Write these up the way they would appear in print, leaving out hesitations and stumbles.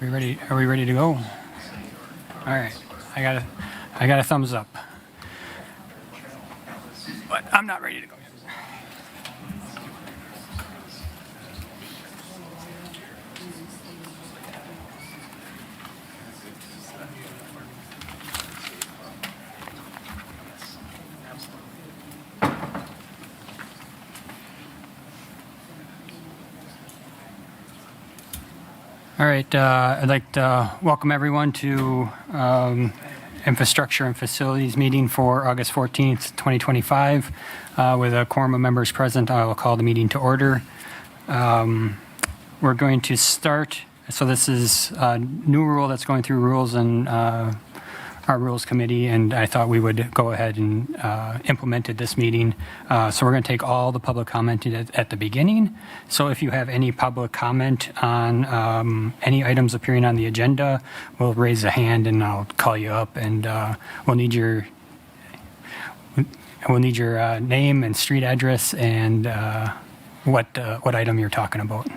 We ready? Are we ready to go? All right. I got a thumbs up. But I'm not ready to go yet. All right, I'd like to welcome everyone to Infrastructure and Facilities meeting for August 14th, 2025. With a quorum of members present, I will call the meeting to order. We're going to start, so this is a new rule that's going through rules and our rules committee, and I thought we would go ahead and implement it this meeting. So we're going to take all the public comment at the beginning. So if you have any public comment on any items appearing on the agenda, we'll raise a hand and I'll call you up, and we'll need your name and street address and what item you're talking about.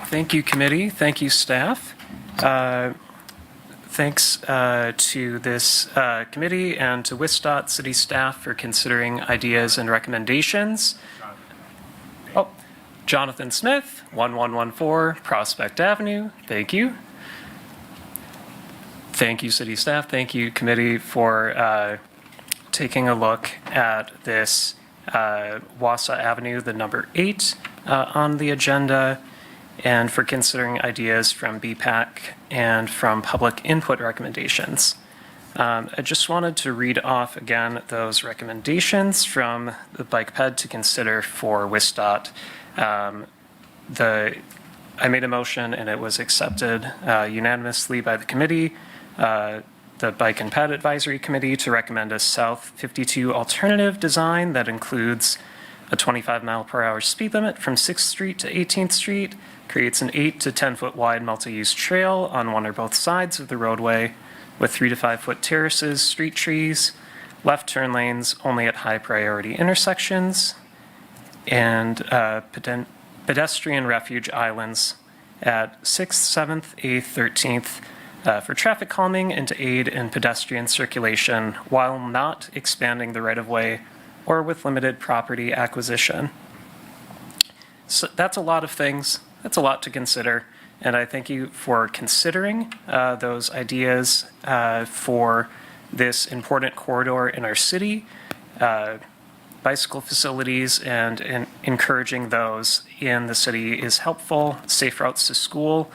Thank you, committee. Thank you, staff. Thanks to this committee and to WSDOT city staff for considering ideas and recommendations. Oh, Jonathan Smith, 1114 Prospect Avenue. Thank you. Thank you, city staff. Thank you, committee, for taking a look at this Wausau Avenue, the number 8 on the agenda, and for considering ideas from BPAC and from public input recommendations. I just wanted to read off again those recommendations from the bike ped to consider for WSDOT. I made a motion and it was accepted unanimously by the committee, the Bike and Ped Advisory Committee, to recommend a South 52 alternative design that includes a 25-mile-per-hour speed limit from 6th Street to 18th Street, creates an 8 to 10 foot wide multi-use trail on one or both sides of the roadway with 3 to 5 foot terraces, street trees, left turn lanes only at high priority intersections, and pedestrian refuge islands at 6th, 7th, 8th, 13th for traffic calming and to aid in pedestrian circulation while not expanding the right-of-way or with limited property acquisition. So that's a lot of things. That's a lot to consider, and I thank you for considering those ideas for this important corridor in our city. Bicycle facilities and encouraging those in the city is helpful. Safe routes to school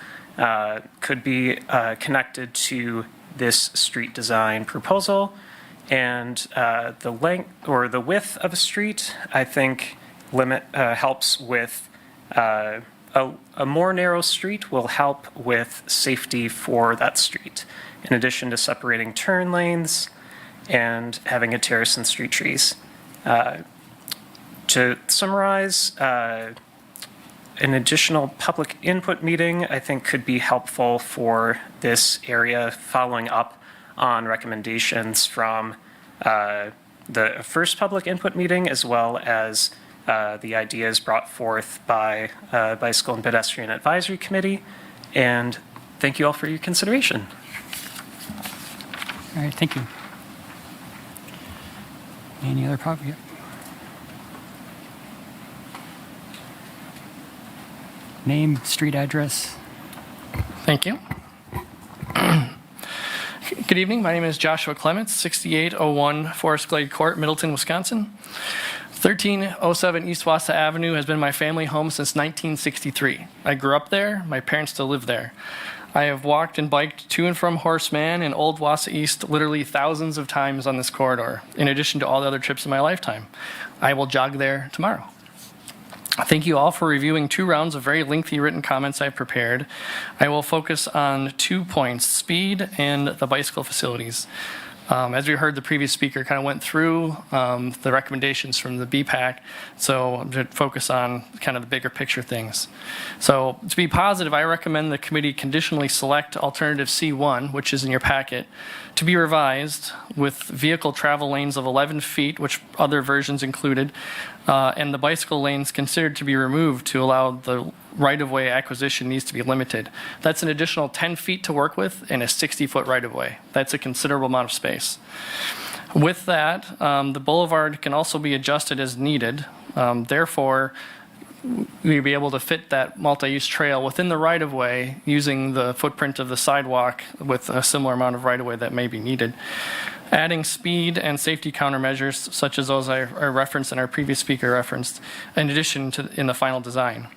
could be connected to this street design proposal, and the length or the width of a street, I think, helps with a more narrow street will help with safety for that street, in addition to separating turn lanes and having a terrace and street trees. To summarize, an additional public input meeting, I think, could be helpful for this area, following up on recommendations from the first public input meeting, as well as the ideas brought forth by Bicycle and Pedestrian Advisory Committee. And thank you all for your consideration. All right, thank you. Any other public? Name, street address. Thank you. Good evening. My name is Joshua Clements, 6801 Forest Glade Court, Middleton, Wisconsin. 1307 East Wausau Avenue has been my family home since 1963. I grew up there. My parents still live there. I have walked and biked to and from Horseman and Old Wausau East literally thousands of times on this corridor, in addition to all the other trips in my lifetime. I will jog there tomorrow. Thank you all for reviewing 2 rounds of very lengthy written comments I've prepared. I will focus on 2 points, speed and the bicycle facilities. As we heard, the previous speaker kind of went through the recommendations from the BPAC, so I'm going to focus on kind of the bigger picture things. So to be positive, I recommend the committee conditionally select alternative C1, which is in your packet, to be revised with vehicle travel lanes of 11 feet, which other versions included, and the bicycle lanes considered to be removed to allow the right-of-way acquisition needs to be limited. That's an additional 10 feet to work with and a 60-foot right-of-way. That's a considerable amount of space. With that, the boulevard can also be adjusted as needed. Therefore, we'd be able to fit that multi-use trail within the right-of-way using the footprint of the sidewalk with a similar amount of right-of-way that may be needed. Adding speed and safety countermeasures, such as those I referenced and our previous speaker referenced, in addition to in the final design.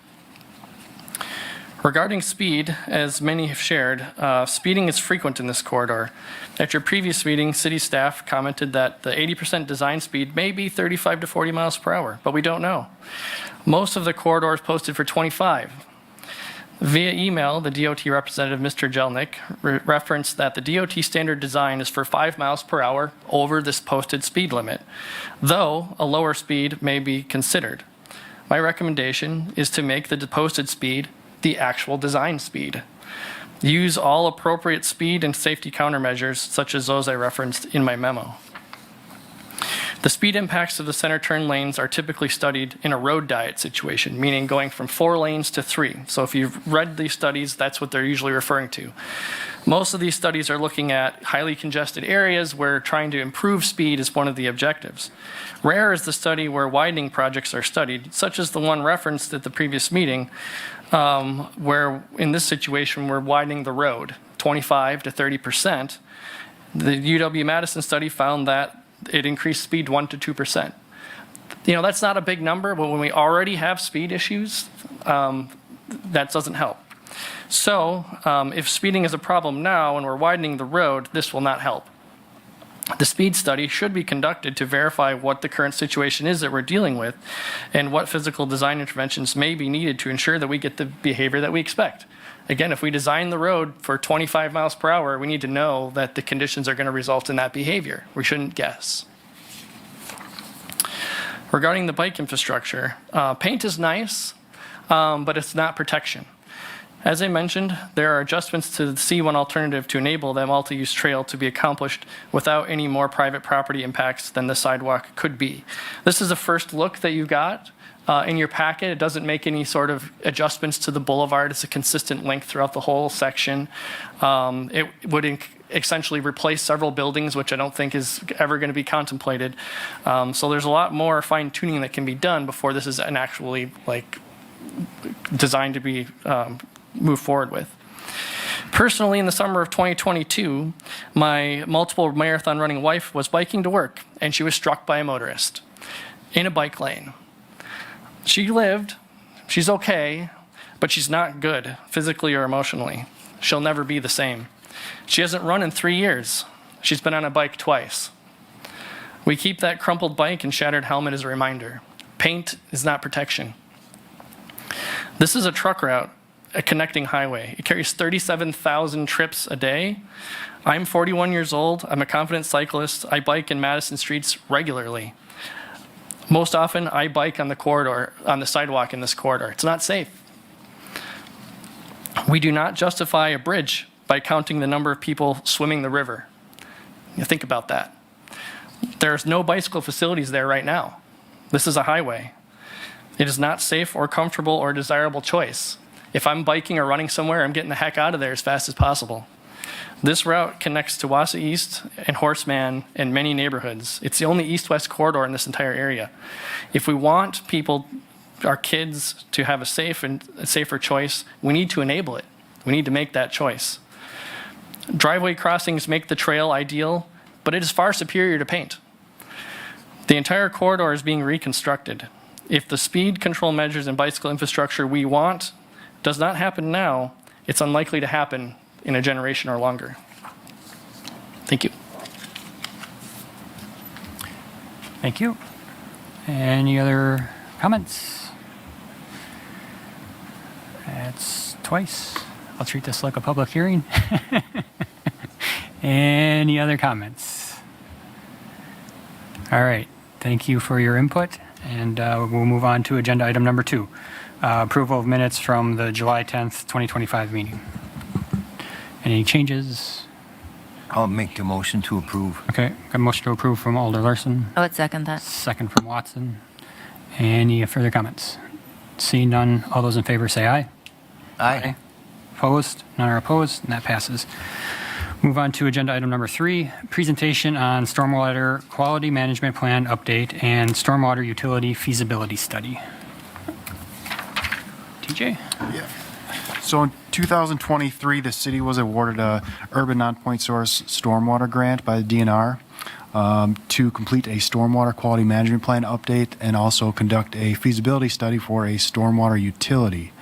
Regarding speed, as many have shared, speeding is frequent in this corridor. At your previous meeting, city staff commented that the 80% design speed may be 35 to 40 miles per hour, but we don't know. Most of the corridor is posted for 25. Via email, the DOT representative, Mr. Jelnick, referenced that the DOT standard design is for 5 miles per hour over this posted speed limit, though a lower speed may be considered. My recommendation is to make the posted speed the actual design speed. Use all appropriate speed and safety countermeasures, such as those I referenced in my memo. The speed impacts of the center turn lanes are typically studied in a road diet situation, meaning going from 4 lanes to 3. So if you've read these studies, that's what they're usually referring to. Most of these studies are looking at highly congested areas where trying to improve speed is one of the objectives. Rare is the study where widening projects are studied, such as the one referenced at the previous meeting, where in this situation we're widening the road 25 to 30%. The UW-Madison study found that it increased speed 1 to 2%. That's not a big number, but when we already have speed issues, that doesn't help. So if speeding is a problem now and we're widening the road, this will not help. The speed study should be conducted to verify what the current situation is that we're dealing with and what physical design interventions may be needed to ensure that we get the behavior that we expect. Again, if we design the road for 25 miles per hour, we need to know that the conditions are going to result in that behavior. We shouldn't guess. Regarding the bike infrastructure, paint is nice, but it's not protection. As I mentioned, there are adjustments to the C1 alternative to enable that multi-use trail to be accomplished without any more private property impacts than the sidewalk could be. This is a first look that you got in your packet. It doesn't make any sort of adjustments to the boulevard. It's a consistent length throughout the whole section. It would essentially replace several buildings, which I don't think is ever going to be contemplated. So there's a lot more fine tuning that can be done before this is actually designed to be move forward with. Personally, in the summer of 2022, my multiple marathon running wife was biking to work, and she was struck by a motorist in a bike lane. She lived, she's okay, but she's not good physically or emotionally. She'll never be the same. She hasn't run in 3 years. She's been on a bike twice. We keep that crumpled bike and shattered helmet as a reminder. Paint is not protection. This is a truck route, a connecting highway. It carries 37,000 trips a day. I'm 41 years old. I'm a confident cyclist. I bike in Madison streets regularly. Most often, I bike on the corridor, on the sidewalk in this corridor. It's not safe. We do not justify a bridge by counting the number of people swimming the river. Think about that. There's no bicycle facilities there right now. This is a highway. It is not safe or comfortable or desirable choice. If I'm biking or running somewhere, I'm getting the heck out of there as fast as possible. This route connects to Wausau East and Horseman and many neighborhoods. It's the only east-west corridor in this entire area. If we want people, our kids, to have a safe and a safer choice, we need to enable it. We need to make that choice. Driveway crossings make the trail ideal, but it is far superior to paint. The entire corridor is being reconstructed. If the speed control measures and bicycle infrastructure we want does not happen now, it's unlikely to happen in a generation or longer. Thank you. Thank you. Any other comments? That's twice. I'll treat this like a public hearing. Any other comments? All right. Thank you for your input. And we'll move on to agenda item number 2, approval of minutes from the July 10th, 2025 meeting. Any changes? I'll make the motion to approve. Okay. Got a motion to approve from Alder Larson, I would second that. second from Watson. Any further comments? Seeing none, all those in favor say aye. Aye. Opposed? None are opposed, and that passes. Move on to agenda item number 3, presentation on stormwater quality management plan update and stormwater utility feasibility study. TJ? Yeah. So in 2023, the city was awarded a urban non-point source stormwater grant by the DNR to complete a stormwater quality management plan update and also conduct a feasibility study for a stormwater utility.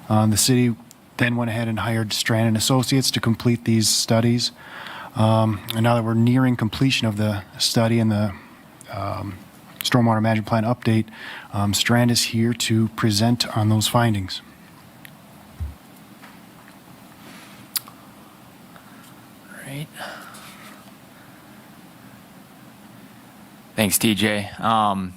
The city then went ahead and hired Strand and Associates to complete these studies. And now that we're nearing completion of the study and the stormwater management plan update, Strand is here to present on those findings. Right. Thanks, DJ.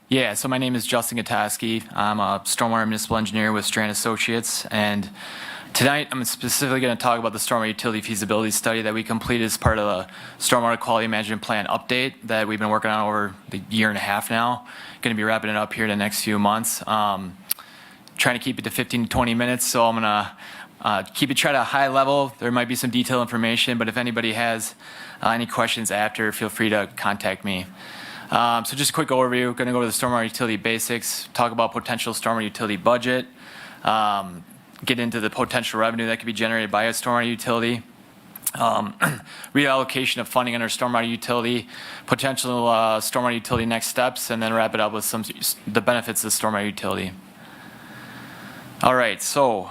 Yeah, so my name is Justin Gatoski. I'm a stormwater municipal engineer with Strand Associates, and tonight I'm specifically going to talk about the stormwater utility feasibility study that we completed as part of the stormwater quality management plan update that we've been working on over the year and a half now. Going to be wrapping it up here in the next few months. Trying to keep it to 15 to 20 minutes, so I'm going to keep it try to a high level. There might be some detailed information, but if anybody has any questions after, feel free to contact me. So just a quick overview, going to go over the stormwater utility basics, talk about potential stormwater utility budget, get into the potential revenue that could be generated by a stormwater utility, reallocation of funding under stormwater utility, potential stormwater utility next steps, and then wrap it up with the benefits of stormwater utility. All right, so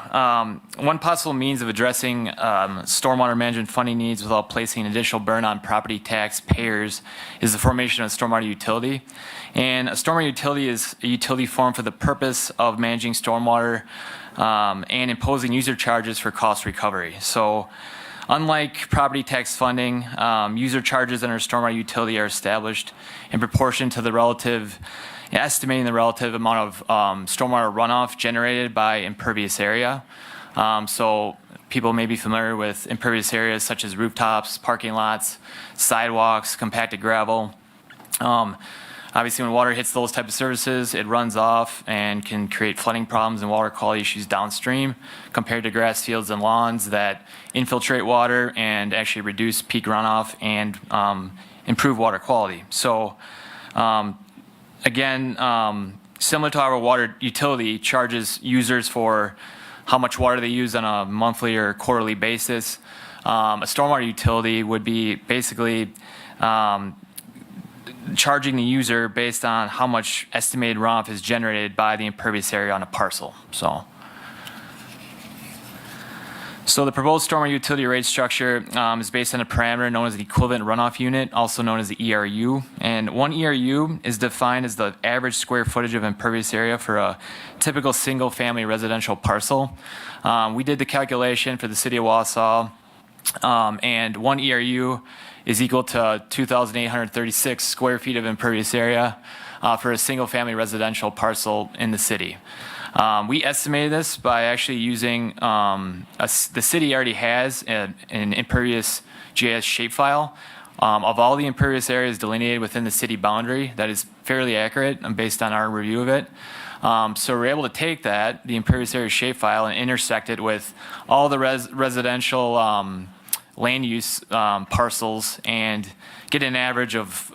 one possible means of addressing stormwater management funding needs without placing an additional burden on property tax payers is the formation of a stormwater utility. And a stormwater utility is a utility formed for the purpose of managing stormwater and imposing user charges for cost recovery. So unlike property tax funding, user charges under stormwater utility are established in proportion to the estimating the relative amount of stormwater runoff generated by impervious area. So people may be familiar with impervious areas such as rooftops, parking lots, sidewalks, compacted gravel. Obviously, when water hits those type of surfaces, it runs off and can create flooding problems and water quality issues downstream compared to grass fields and lawns that infiltrate water and actually reduce peak runoff and improve water quality. So again, similar to our water utility charges users for how much water they use on a monthly or quarterly basis, a stormwater utility would be basically charging the user based on how much estimated runoff is generated by the impervious area on a parcel. So the proposed stormwater utility rate structure is based on a parameter known as the equivalent runoff unit, also known as the ERU. And one ERU is defined as the average square footage of impervious area for a typical single-family residential parcel. We did the calculation for the city of Wausau, and one ERU is equal to 2,836 square feet of impervious area for a single-family residential parcel in the city. We estimated this by actually using, the city already has an impervious GIS shapefile of all the impervious areas delineated within the city boundary. That is fairly accurate based on our review of it. So we're able to take that, the impervious area shapefile, and intersect it with all the residential land use parcels and get an average of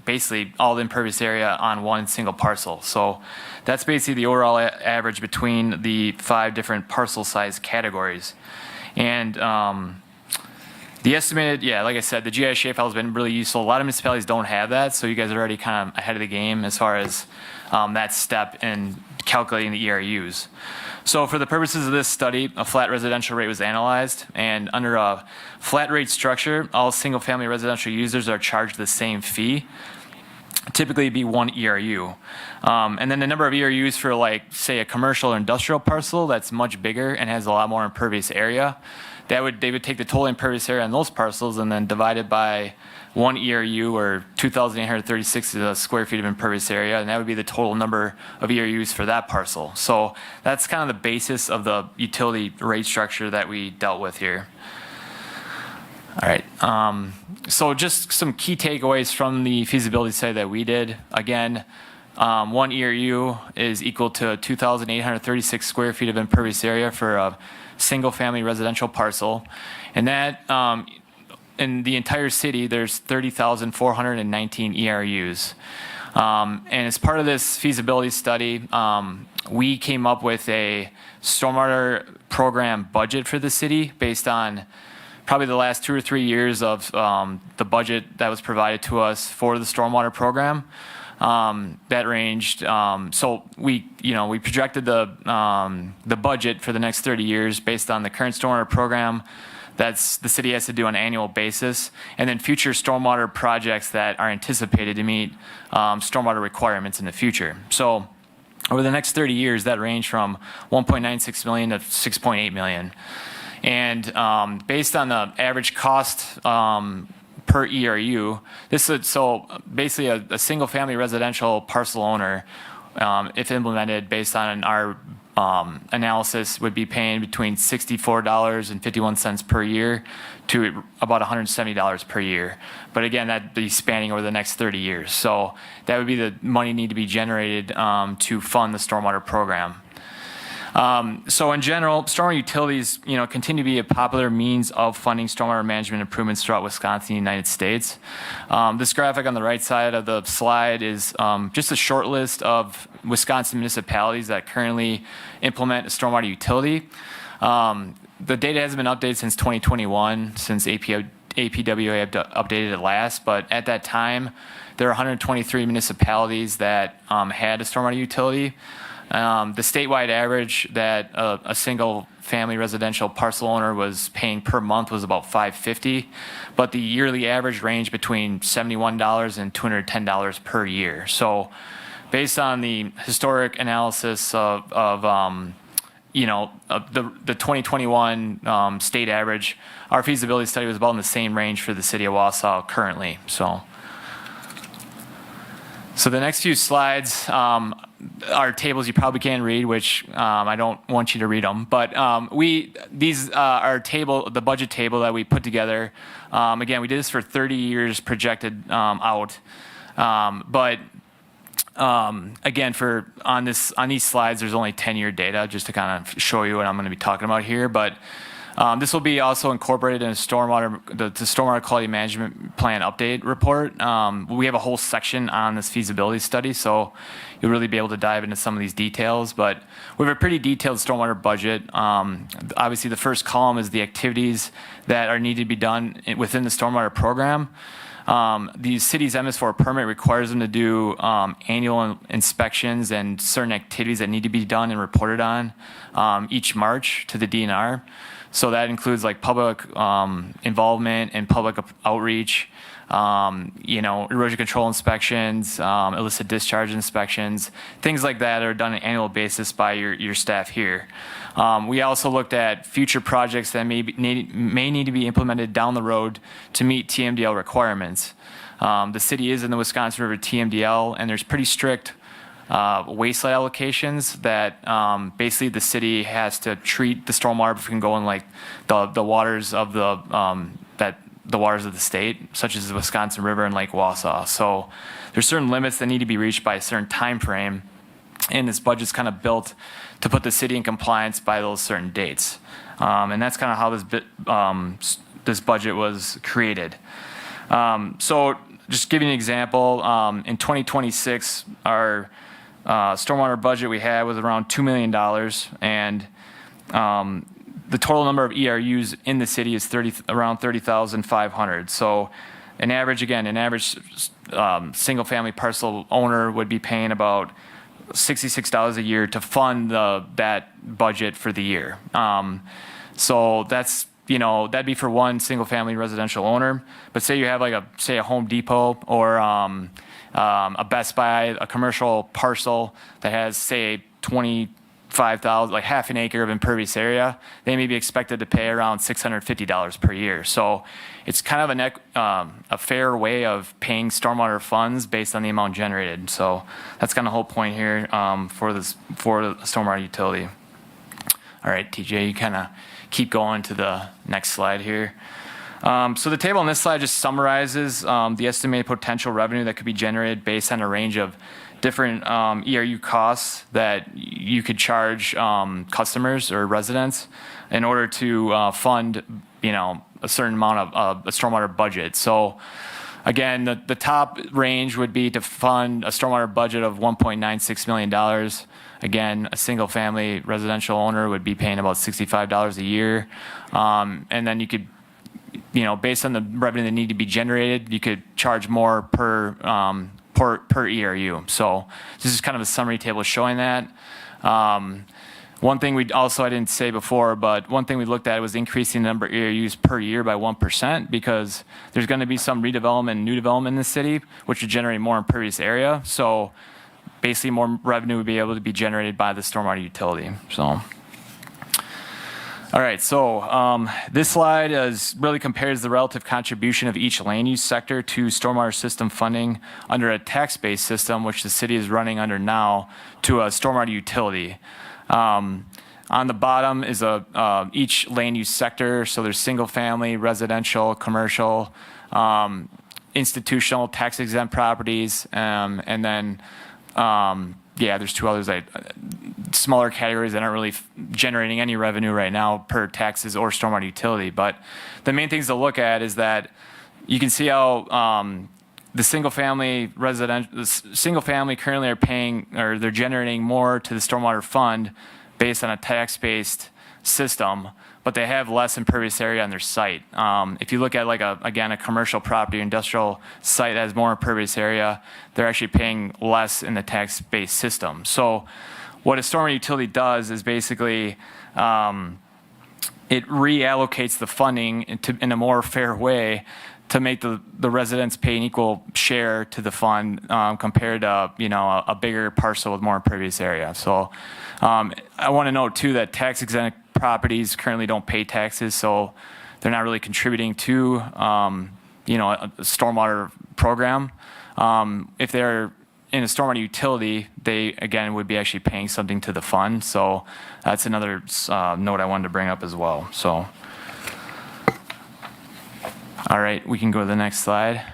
basically all the impervious area on one single parcel. So that's basically the overall average between the 5 different parcel size categories. And the estimated, like I said, the GIS shapefile has been really useful. A lot of municipalities don't have that, so you guys are already kind of ahead of the game as far as that step in calculating the ERUs. So for the purposes of this study, a flat residential rate was analyzed, and under a flat rate structure, all single-family residential users are charged the same fee. Typically it'd be 1 ERU. And then the number of ERUs for, like, say, a commercial or industrial parcel that's much bigger and has a lot more impervious area, they would take the total impervious area on those parcels and then divide it by 1 ERU, or 2,836 square feet of impervious area, and that would be the total number of ERUs for that parcel. So that's kind of the basis of the utility rate structure that we dealt with here. All right, so just some key takeaways from the feasibility study that we did. Again, 1 ERU is equal to 2,836 square feet of impervious area for a single-family residential parcel. And that, in the entire city, there's 30,419 ERUs. And as part of this feasibility study, we came up with a stormwater program budget for the city based on probably the last 2 or 3 years of the budget that was provided to us for the stormwater program. That ranged, so we projected the budget for the next 30 years based on the current stormwater program that's the city has to do on an annual basis, and then future stormwater projects that are anticipated to meet stormwater requirements in the future. So over the next 30 years, that ranged from 1.96 million to 6.8 million. And based on the average cost per ERU, so basically a single-family residential parcel owner, if implemented based on our analysis, would be paying between $64.51 per year to about $170 per year. But again, that'd be spanning over the next 30 years. So that would be the money need to be generated to fund the stormwater program. So in general, stormwater utilities, continue to be a popular means of funding stormwater management improvements throughout Wisconsin and the United States. This graphic on the right side of the slide is just a short list of Wisconsin municipalities that currently implement a stormwater utility. The data hasn't been updated since 2021, since APWA updated it last, but at that time, there are 123 municipalities that had a stormwater utility. The statewide average that a single-family residential parcel owner was paying per month was about $550, but the yearly average ranged between $71 and $210 per year. So, based on the historic analysis of the 2021 state average, our feasibility study was about in the same range for the city of Wausau currently. So the next few slides are tables you probably can't read, which I don't want you to read them. But these are the budget table that we put together. Again, we did this for 30 years projected out. But again, on these slides, there's only 10-year data just to kind of show you what I'm going to be talking about here. But this will be also incorporated in the stormwater quality management plan update report. We have a whole section on this feasibility study, so you'll really be able to dive into some of these details. But we have a pretty detailed stormwater budget. Obviously, the first column is the activities that are needed to be done within the stormwater program. The city's MS4 permit requires them to do annual inspections and certain activities that need to be done and reported on each March to the DNR. So that includes like public involvement and public outreach, erosion control inspections, illicit discharge inspections, things like that are done on an annual basis by your staff here. We also looked at future projects that may need to be implemented down the road to meet TMDL requirements. The city is in the Wisconsin River TMDL, and there's pretty strict wasteland allocations that basically the city has to treat the stormwater before it can go in like the waters of the waters of the state, such as the Wisconsin River and Lake Wausau. So there's certain limits that need to be reached by a certain time frame, and this budget's kind of built to put the city in compliance by those certain dates. And that's kind of how this budget was created. So just giving an example, in 2026, our stormwater budget we had was around $2 million, and the total number of ERUs in the city is around 30,500. So an average single-family parcel owner would be paying about $66 a year to fund that budget for the year. So that's, that'd be for one single-family residential owner. But say you have like a Home Depot or a Best Buy, a commercial parcel that has, say, 20 5,000, like half an acre of impervious area, they may be expected to pay around $650 per year. So it's kind of a fair way of paying stormwater funds based on the amount generated. So that's kind of the whole point here for the stormwater utility. All right, TJ, you kind of keep going to the next slide here. So the table on this slide just summarizes the estimated potential revenue that could be generated based on a range of different ERU costs that you could charge customers or residents in order to fund, a certain amount of a stormwater budget. So again, the top range would be to fund a stormwater budget of $1.96 million. Again, a single family residential owner would be paying about $65 a year. And then you could, based on the revenue that need to be generated, you could charge more per ERU. So this is kind of a summary table showing that. One thing I didn't say before, but one thing we looked at was increasing the number of ERUs per year by 1% because there's going to be some redevelopment and new development in the city, which would generate more impervious area. So basically more revenue would be able to be generated by the stormwater utility. So. All right, so this slide really compares the relative contribution of each land use sector to stormwater system funding under a tax-based system, which the city is running under now, to a stormwater utility. On the bottom is each land use sector, so there's single-family, residential, commercial, institutional, tax-exempt properties, and then there's two others, smaller categories that aren't really generating any revenue right now per taxes or stormwater utility. But the main things to look at is that you can see how the single family currently are paying, or they're generating more to the stormwater fund based on a tax-based system, but they have less impervious area on their site. If you look at a commercial property, industrial site that has more impervious area, they're actually paying less in the tax-based system. So what a stormwater utility does is basically it reallocates the funding in a more fair way to make the residents pay an equal share to the fund compared to a bigger parcel with more impervious area. So I want to note too that tax exempt properties currently don't pay taxes, so they're not really contributing to a stormwater program. If they're in a stormwater utility, they again would be actually paying something to the fund. So that's another note I wanted to bring up as well. So. All right, we can go to the next slide.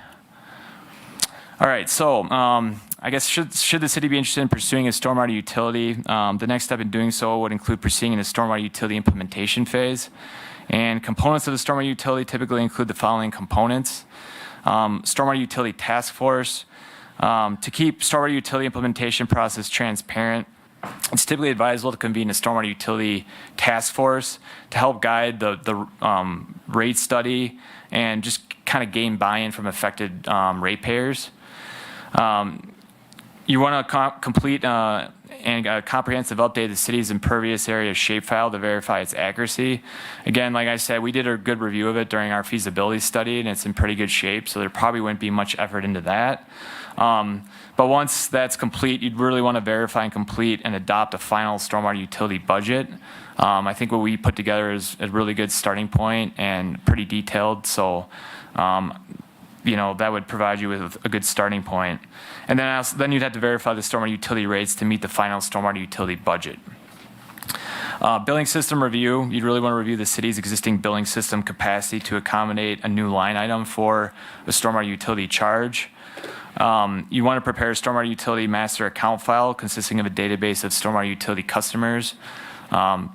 All right, so I guess should the city be interested in pursuing a stormwater utility, the next step in doing so would include proceeding in a stormwater utility implementation phase. And components of the stormwater utility typically include the following components. Stormwater utility task force. To keep stormwater utility implementation process transparent, it's typically advisable to convene a stormwater utility task force to help guide the rate study and just kind of gain buy-in from affected ratepayers. You want to complete a comprehensive update of the city's impervious area shapefile to verify its accuracy. Again, like I said, we did a good review of it during our feasibility study, and it's in pretty good shape, so there probably wouldn't be much effort into that. But once that's complete, you'd really want to verify and complete and adopt a final stormwater utility budget. I think what we put together is a really good starting point and pretty detailed. So, that would provide you with a good starting point. And then you'd have to verify the stormwater utility rates to meet the final stormwater utility budget. Billing system review, you'd really want to review the city's existing billing system capacity to accommodate a new line item for a stormwater utility charge. You want to prepare a stormwater utility master account file consisting of a database of stormwater utility customers,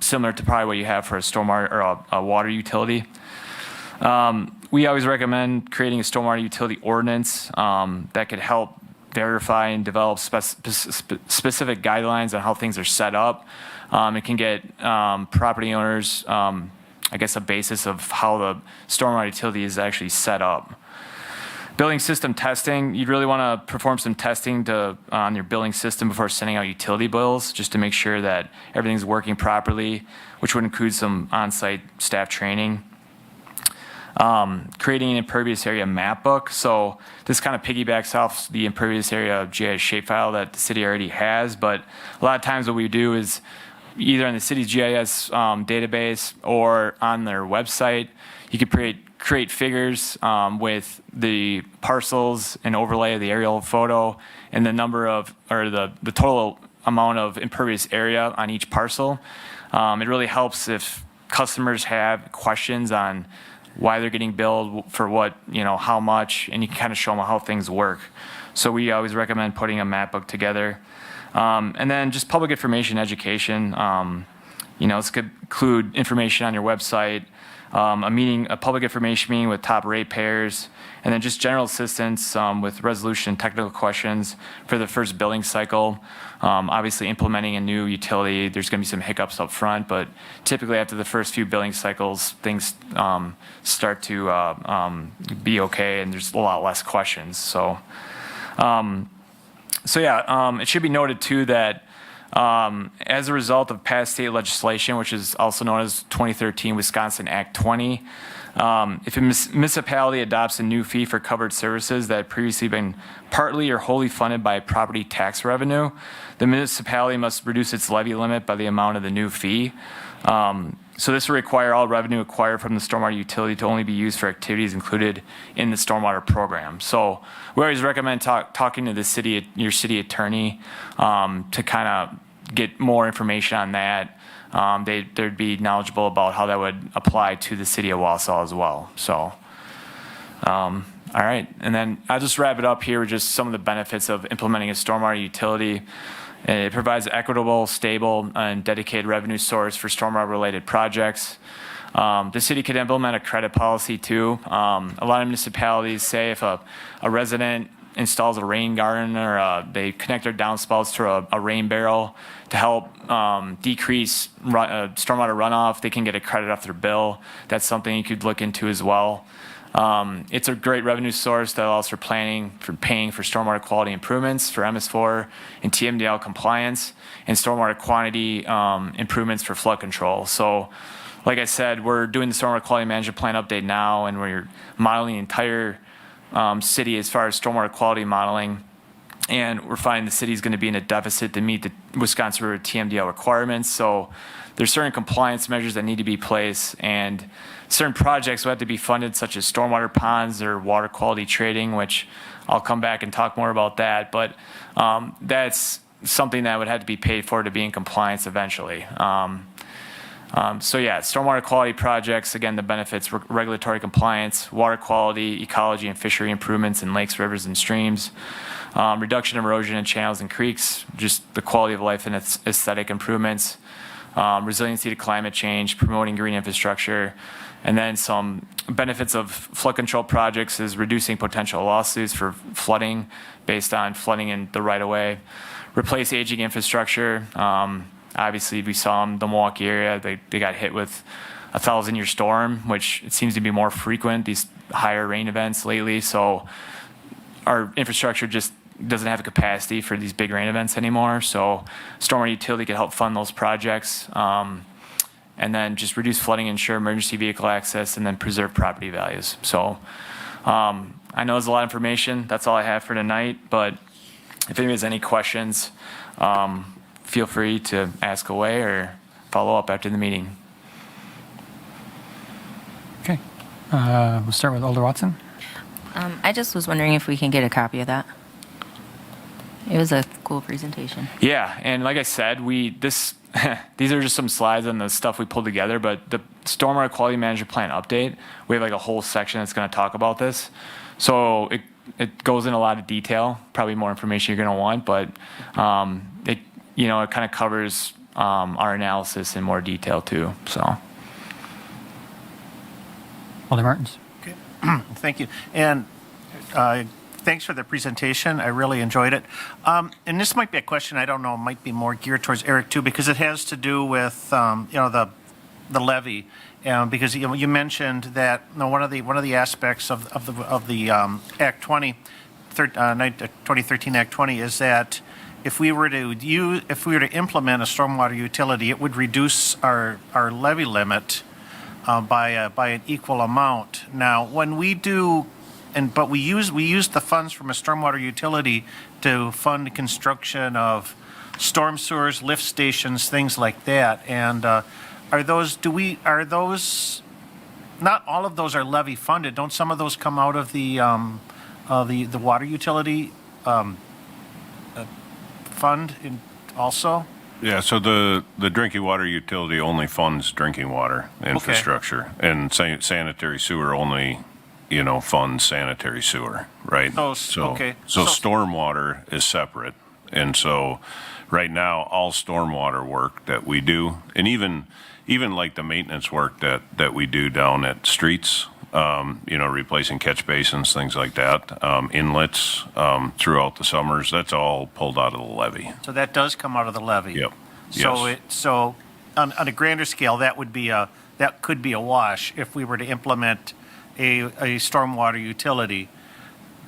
similar to probably what you have for a stormwater or a water utility. We always recommend creating a stormwater utility ordinance that could help verify and develop specific guidelines on how things are set up. It can get property owners, a basis of how the stormwater utility is actually set up. Billing system testing, you'd really want to perform some testing on your billing system before sending out utility bills, just to make sure that everything's working properly, which would include some on-site staff training. Creating an impervious area map book. So this kind of piggybacks off the impervious area GIS shapefile that the city already has, but a lot of times what we do is either in the city's GIS database or on their website. You could create figures with the parcels and overlay of the aerial photo and the number of, or the total amount of impervious area on each parcel. It really helps if customers have questions on why they're getting billed for what, how much, and you can kind of show them how things work. So we always recommend putting a map book together. And then just public information education. This could include information on your website, a public information meeting with top ratepayers, and then just general assistance with resolution and technical questions for the first billing cycle. Obviously, implementing a new utility, there's going to be some hiccups up front, but typically after the first few billing cycles, things start to be okay, and there's a lot less questions. So it should be noted too that as a result of past state legislation, which is also known as 2013 Wisconsin Act 20, if a municipality adopts a new fee for covered services that had previously been partly or wholly funded by property tax revenue, the municipality must reduce its levy limit by the amount of the new fee. So this will require all revenue acquired from the stormwater utility to only be used for activities included in the stormwater program. So we always recommend talking to your city attorney to kind of get more information on that. They'd be knowledgeable about how that would apply to the city of Wausau as well. So, all right, and then I'll just wrap it up here with just some of the benefits of implementing a stormwater utility. It provides an equitable, stable, and dedicated revenue source for stormwater-related projects. The city could implement a credit policy too. A lot of municipalities say if a resident installs a rain garden or they connect their downspouts to a rain barrel to help decrease stormwater runoff, they can get a credit off their bill. That's something you could look into as well. It's a great revenue source that allows for paying for stormwater quality improvements for MS4 and TMDL compliance and stormwater quantity improvements for flood control. So, like I said, we're doing the stormwater quality management plan update now, and we're modeling the entire city as far as stormwater quality modeling. And we're finding the city is going to be in a deficit to meet the Wisconsin River TMDL requirements. So there's certain compliance measures that need to be placed, and certain projects will have to be funded, such as stormwater ponds or water quality trading, which I'll come back and talk more about that. But that's something that would have to be paid for to be in compliance eventually. Stormwater quality projects, again, the benefits: regulatory compliance, water quality, ecology and fishery improvements in lakes, rivers, and streams, reduction of erosion in channels and creeks, just the quality of life and its aesthetic improvements, resiliency to climate change, promoting green infrastructure, and then some benefits of flood control projects is reducing potential lawsuits for flooding based on flooding in the right-of-way, replace aging infrastructure. Obviously, we saw in the Milwaukee area, they got hit with a 1,000-year storm, which it seems to be more frequent, these higher rain events lately. So our infrastructure just doesn't have a capacity for these big rain events anymore. So stormwater utility could help fund those projects. And then just reduce flooding, ensure emergency vehicle access, and then preserve property values. So I know there's a lot of information. That's all I have for tonight. But if anyone has any questions, feel free to ask away or follow up after the meeting. Okay. We'll start with Alder Watson. I just was wondering if we can get a copy of that. It was a cool presentation. Yeah, and like I said, these are just some slides on the stuff we pulled together, but the stormwater quality management plan update, we have like a whole section that's going to talk about this. So it goes in a lot of detail, probably more information you're going to want, but it kind of covers our analysis in more detail too. So, Alder Martins. Okay. Thank you. And thanks for the presentation. I really enjoyed it. And this might be a question, I don't know, might be more geared towards Eric too, because it has to do with, the levy. Because you mentioned that one of the aspects of the Act 20, 2013 Act 20 is that if we were to implement a stormwater utility, it would reduce our levy limit by an equal amount. Now, when we do but we use the funds from a stormwater utility to fund construction of storm sewers, lift stations, things like that. And are those, not all of those are levy funded. Don't some of those come out of the water utility fund also? Yeah, so the drinking water utility only funds drinking water infrastructure, and sanitary sewer only, funds sanitary sewer, right? Okay. So stormwater is separate, and so right now, all stormwater work that we do, and even like the maintenance work that we do down at streets, replacing catch basins, things like that, inlets throughout the summers, that's all pulled out of the levy. So that does come out of the levy? Yep. So Yes. so on a grander scale, that could be a wash if we were to implement a stormwater utility,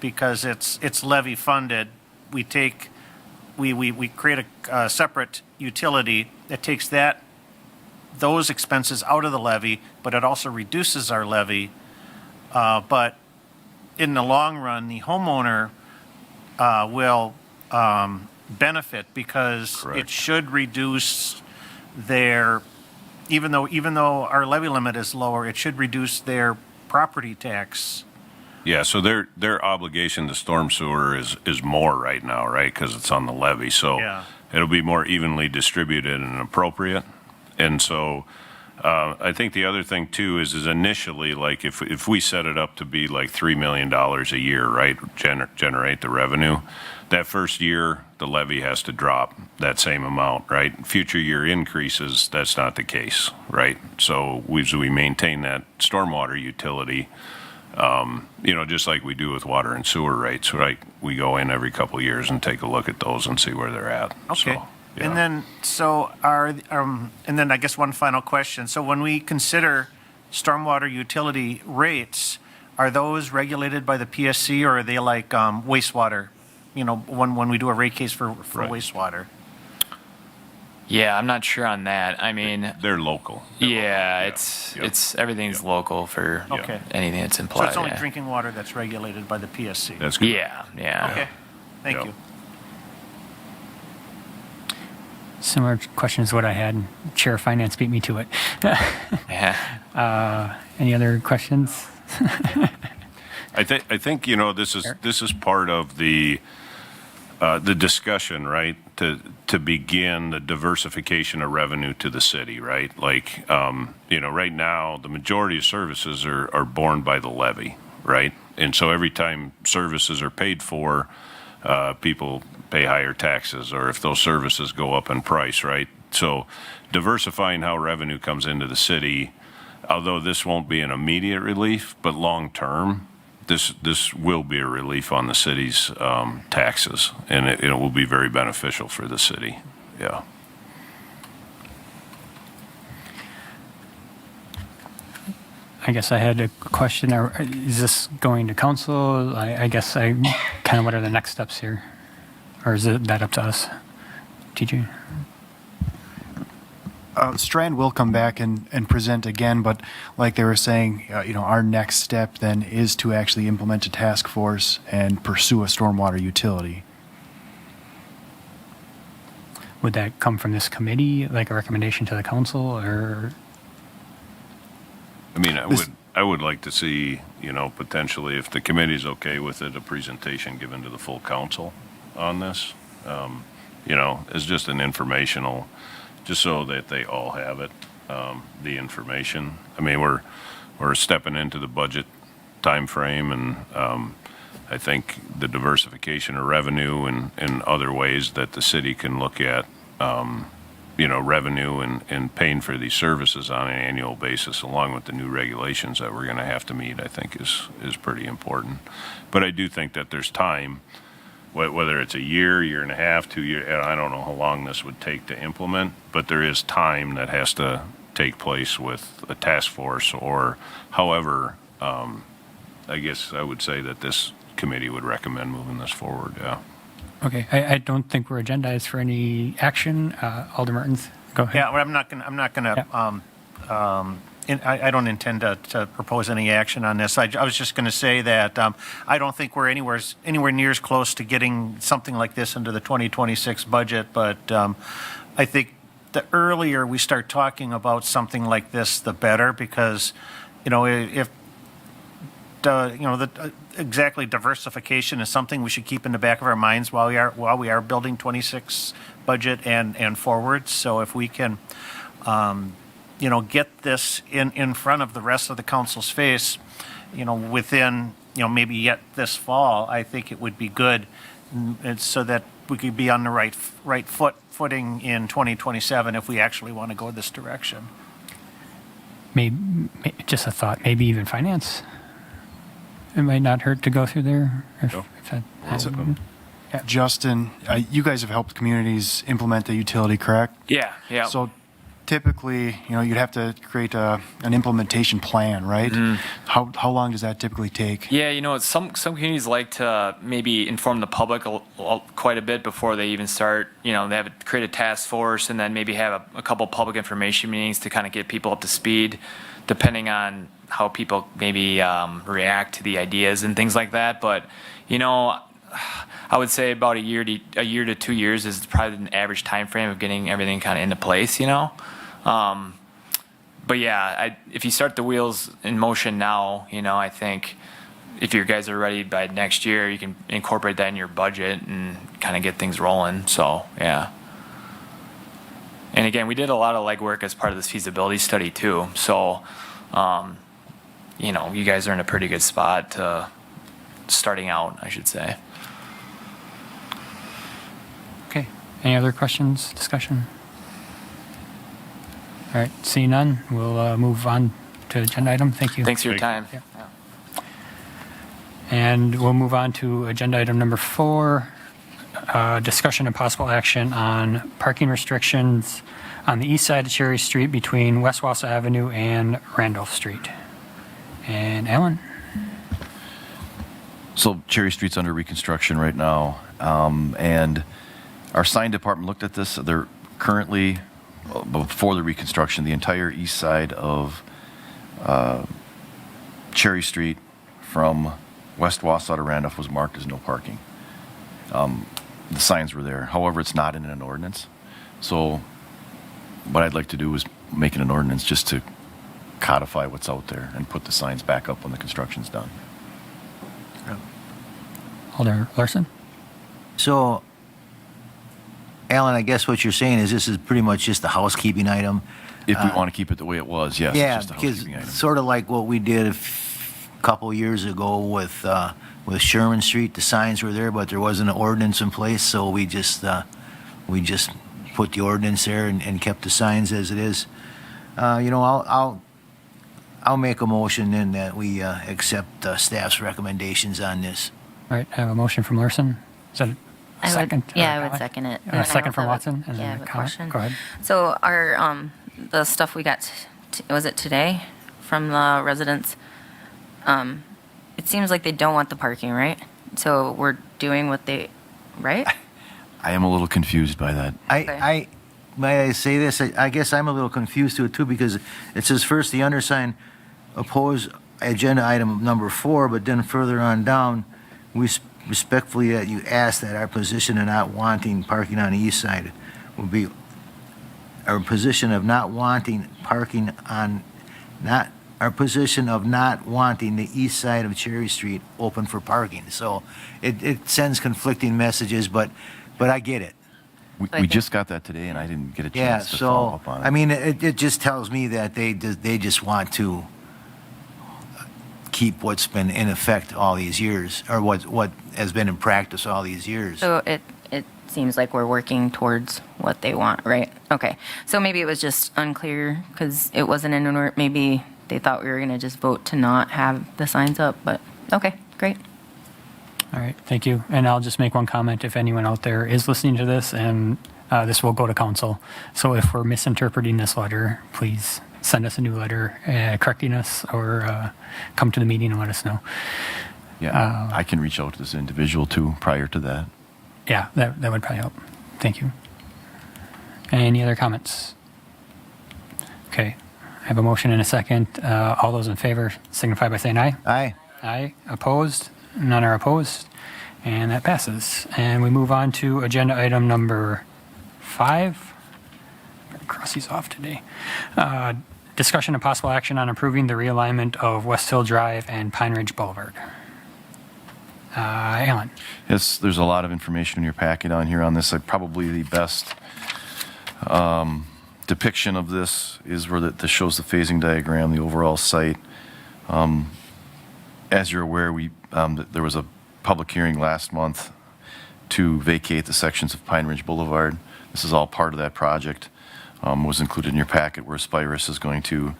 because it's levy funded. We create a separate utility that takes those expenses out of the levy, but it also reduces our levy. But in the long run, the homeowner will benefit, because it Correct. should reduce their, even though our levy limit is lower, it should reduce their property tax. Yeah, so their obligation to storm sewer is more right now, right? Because it's on the levy, so Yeah. it'll be more evenly distributed and appropriate. And so I think the other thing too is initially, like if we set it up to be like $3 million a year, right, generate the revenue, that first year the levy has to drop that same amount, right? Future year increases, that's not the case, right? So we maintain that stormwater utility. Just like we do with water and sewer rates, right? We go in every couple of years and take a look at those and see where they're at. Okay. So, yeah. And then I guess one final question. So when we consider stormwater utility rates, are those regulated by the PSC, or are they like wastewater? When we do a rate case for Right. wastewater? Yeah, I'm not sure on that. I mean, They're local. yeah, Yep. it's everything's local for Okay. anything that's So implied. it's only yeah. drinking water that's regulated by the PSC? That's good. Yeah, yeah. Okay, thank Yeah. you. Similar question is what I had. Chair of Finance beat me to it. Yeah. Any other questions? I think this is part of the discussion, right? To begin the diversification of revenue to the city, right? Like right now the majority of services are borne by the levy, right? And so every time services are paid for, people pay higher taxes, or if those services go up in price, right? So diversifying how revenue comes into the city, although this won't be an immediate relief, but long term, this will be a relief on the city's taxes, and it will be very beneficial for the city. Yeah. I guess I had a question. Is this going to council? I guess what are the next steps here? Or is that up to us? TJ? Strand will come back and present again, but like they were saying, our next step then is to actually implement a task force and pursue a stormwater utility. Would that come from this committee, like a recommendation to the council, or? I mean, This- I would like to see, potentially, if the committee's okay with it, a presentation given to the full council on this. As just an informational, just so that they all have it, the information. I mean, we're stepping into the budget timeframe, and I think the diversification of revenue and other ways that the city can look at, revenue and paying for these services on an annual basis, along with the new regulations that we're going to have to meet, I think is pretty important. But I do think that there's time, whether it's a year and a half, 2 years, I don't know how long this would take to implement, but there is time that has to take place with a task force, or however, I guess I would say that this committee would recommend moving this forward, yeah. Okay, I don't think we're agendized for any action. Alder Martins, go ahead. Yeah, well, I'm not gonna I don't intend to propose any action on this. I was just going to say that I don't think we're anywhere near as close to getting something like this into the 2026 budget, but I think the earlier we start talking about something like this, the better, because, if exactly diversification is something we should keep in the back of our minds while we are building 26 budget and forward. So if we can, get this in front of the rest of the council's face, within, maybe yet this fall, I think it would be good, and so that we could be on the right footing in 2027 if we actually want to go this direction. Maybe, just a thought, maybe even finance. It might not hurt to go through there. Justin, you guys have helped communities implement the utility, correct? Yeah, yeah. So typically, you'd have to create an implementation plan, right? How long does that typically take? Yeah, some communities like to maybe inform the public quite a bit before they even start. They have to create a task force and then maybe have a couple public information meetings to kind of get people up to speed, depending on how people maybe react to the ideas and things like that. But, I would say about a year to 2 years is probably an average time frame of getting everything kind of into place, But yeah, if you start the wheels in motion now, I think if you guys are ready by next year, you can incorporate that in your budget and kind of get things rolling. So, yeah. And again, we did a lot of legwork as part of this feasibility study too. So, you guys are in a pretty good spot to starting out, I should say. Okay. Any other questions, discussion? All right, seeing none, we'll move on to agenda item. Thank you. Thanks for your time. Yeah. And we'll move on to agenda item number 4, discussion and possible action on parking restrictions on the east side of Cherry Street between West Wausau Avenue and Randolph Street. And Alan? So Cherry Street's under reconstruction right now, and our sign department looked at this. They're currently, before the reconstruction, the entire east side of Cherry Street from West Wausau to Randolph was marked as no parking. The signs were there. However, it's not in an ordinance. So what I'd like to do is make it an ordinance just to codify what's out there and put the signs back up when the construction's done. Alder Larson? So, Alan, I guess what you're saying is this is pretty much just a housekeeping item. If we want to keep it the way it was, yes. Yeah, it's just a because housekeeping item. sort of like what we did a couple years ago with Sherman Street. The signs were there, but there wasn't an ordinance in place, so we just put the ordinance there and kept the signs as it is. I'll make a motion then that we accept staff's recommendations on this. All right, I have a motion from Larson. Is that a second? I would second it. A second from Watson? And Yeah, I then have a comment? question. Go ahead. So our, the stuff we got, was it today from the residents? It seems like they don't want the parking, right? So we're doing what they, right? I am a little confused by that. May I say this? I guess I'm a little confused to it too, because it says first the undersigned oppose agenda item number 4, but then further on down, we respectfully that you ask that our position of not wanting parking on the east side would be our position of not wanting parking on, not our position of not wanting the east side of Cherry Street open for parking. So it sends conflicting messages, but I get it. We just got that today, and I didn't get a Yeah, chance to follow so, up on it. I mean, it just tells me that they just want to keep what's been in effect all these years, or what has been in practice all these years. So it seems like we're working towards what they want, right? Okay. So maybe it was just unclear because it wasn't in an order. Maybe they thought we were going to just vote to not have the signs up, but okay, great. All right, thank you. And I'll just make one comment. If anyone out there is listening to this, and this will go to council. So if we're misinterpreting this letter, please send us a new letter correcting us, or come to the meeting and let us know. Yeah, I can reach out to this individual too prior to that. Yeah, that would probably help. Thank you. Any other comments? Okay. I have a motion and a second. All those in favor signify by saying aye. Aye. Aye. Opposed? None are opposed. And that passes. And we move on to agenda item number 5. Better cross these off today. Discussion and possible action on approving the realignment of West Hill Drive and Pine Ridge Boulevard. Alan. Yes, there's a lot of information in your packet on here on this. Probably the best depiction of this is where this shows the phasing diagram, the overall site. As you're aware, there was a public hearing last month to vacate the sections of Pine Ridge Boulevard. This is all part of that project. Was included in your packet where Aspirus is going to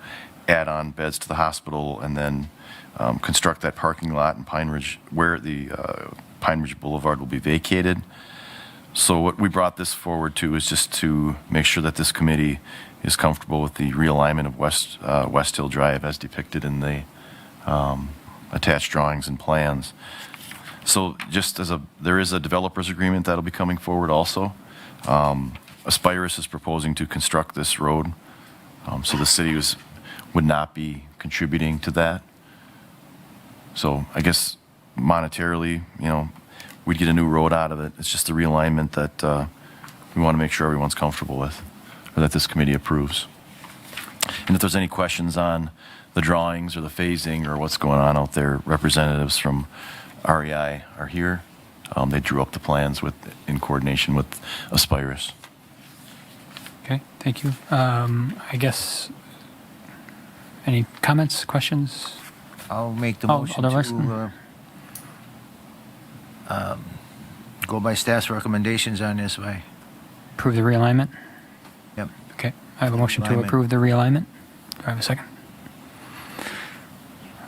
add on beds to the hospital and then construct that parking lot in Pine Ridge where the Pine Ridge Boulevard will be vacated. So what we brought this forward to is just to make sure that this committee is comfortable with the realignment of West Hill Drive as depicted in the attached drawings and plans. So just there is a developer's agreement that'll be coming forward also. Aspirus is proposing to construct this road, so the city would not be contributing to that. So I guess monetarily, we'd get a new road out of it. It's just the realignment that we want to make sure everyone's comfortable with, or that this committee approves. And if there's any questions on the drawings or the phasing or what's going on out there, representatives from REI are here. They drew up the plans in coordination with Aspirus. Okay, thank you. I guess, any comments, questions? I'll make the Oh, motion Alder Larson. to go by staff's recommendations on this way. Approve the realignment? Yep. Okay, I have a motion to Realignment. approve the realignment. Do I have a second?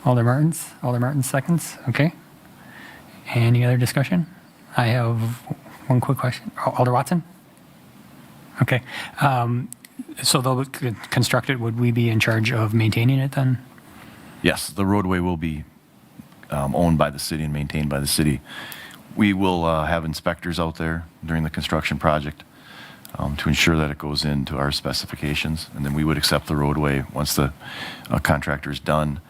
Alder Martins seconds, okay. Any other discussion? I have one quick question. Alder Watson? Okay. So they'll construct it, would we be in charge of maintaining it then? Yes, the roadway will be owned by the city and maintained by the city. We will have inspectors out there during the construction project to ensure that it goes into our specifications, and then we would accept the roadway once the contractor is done.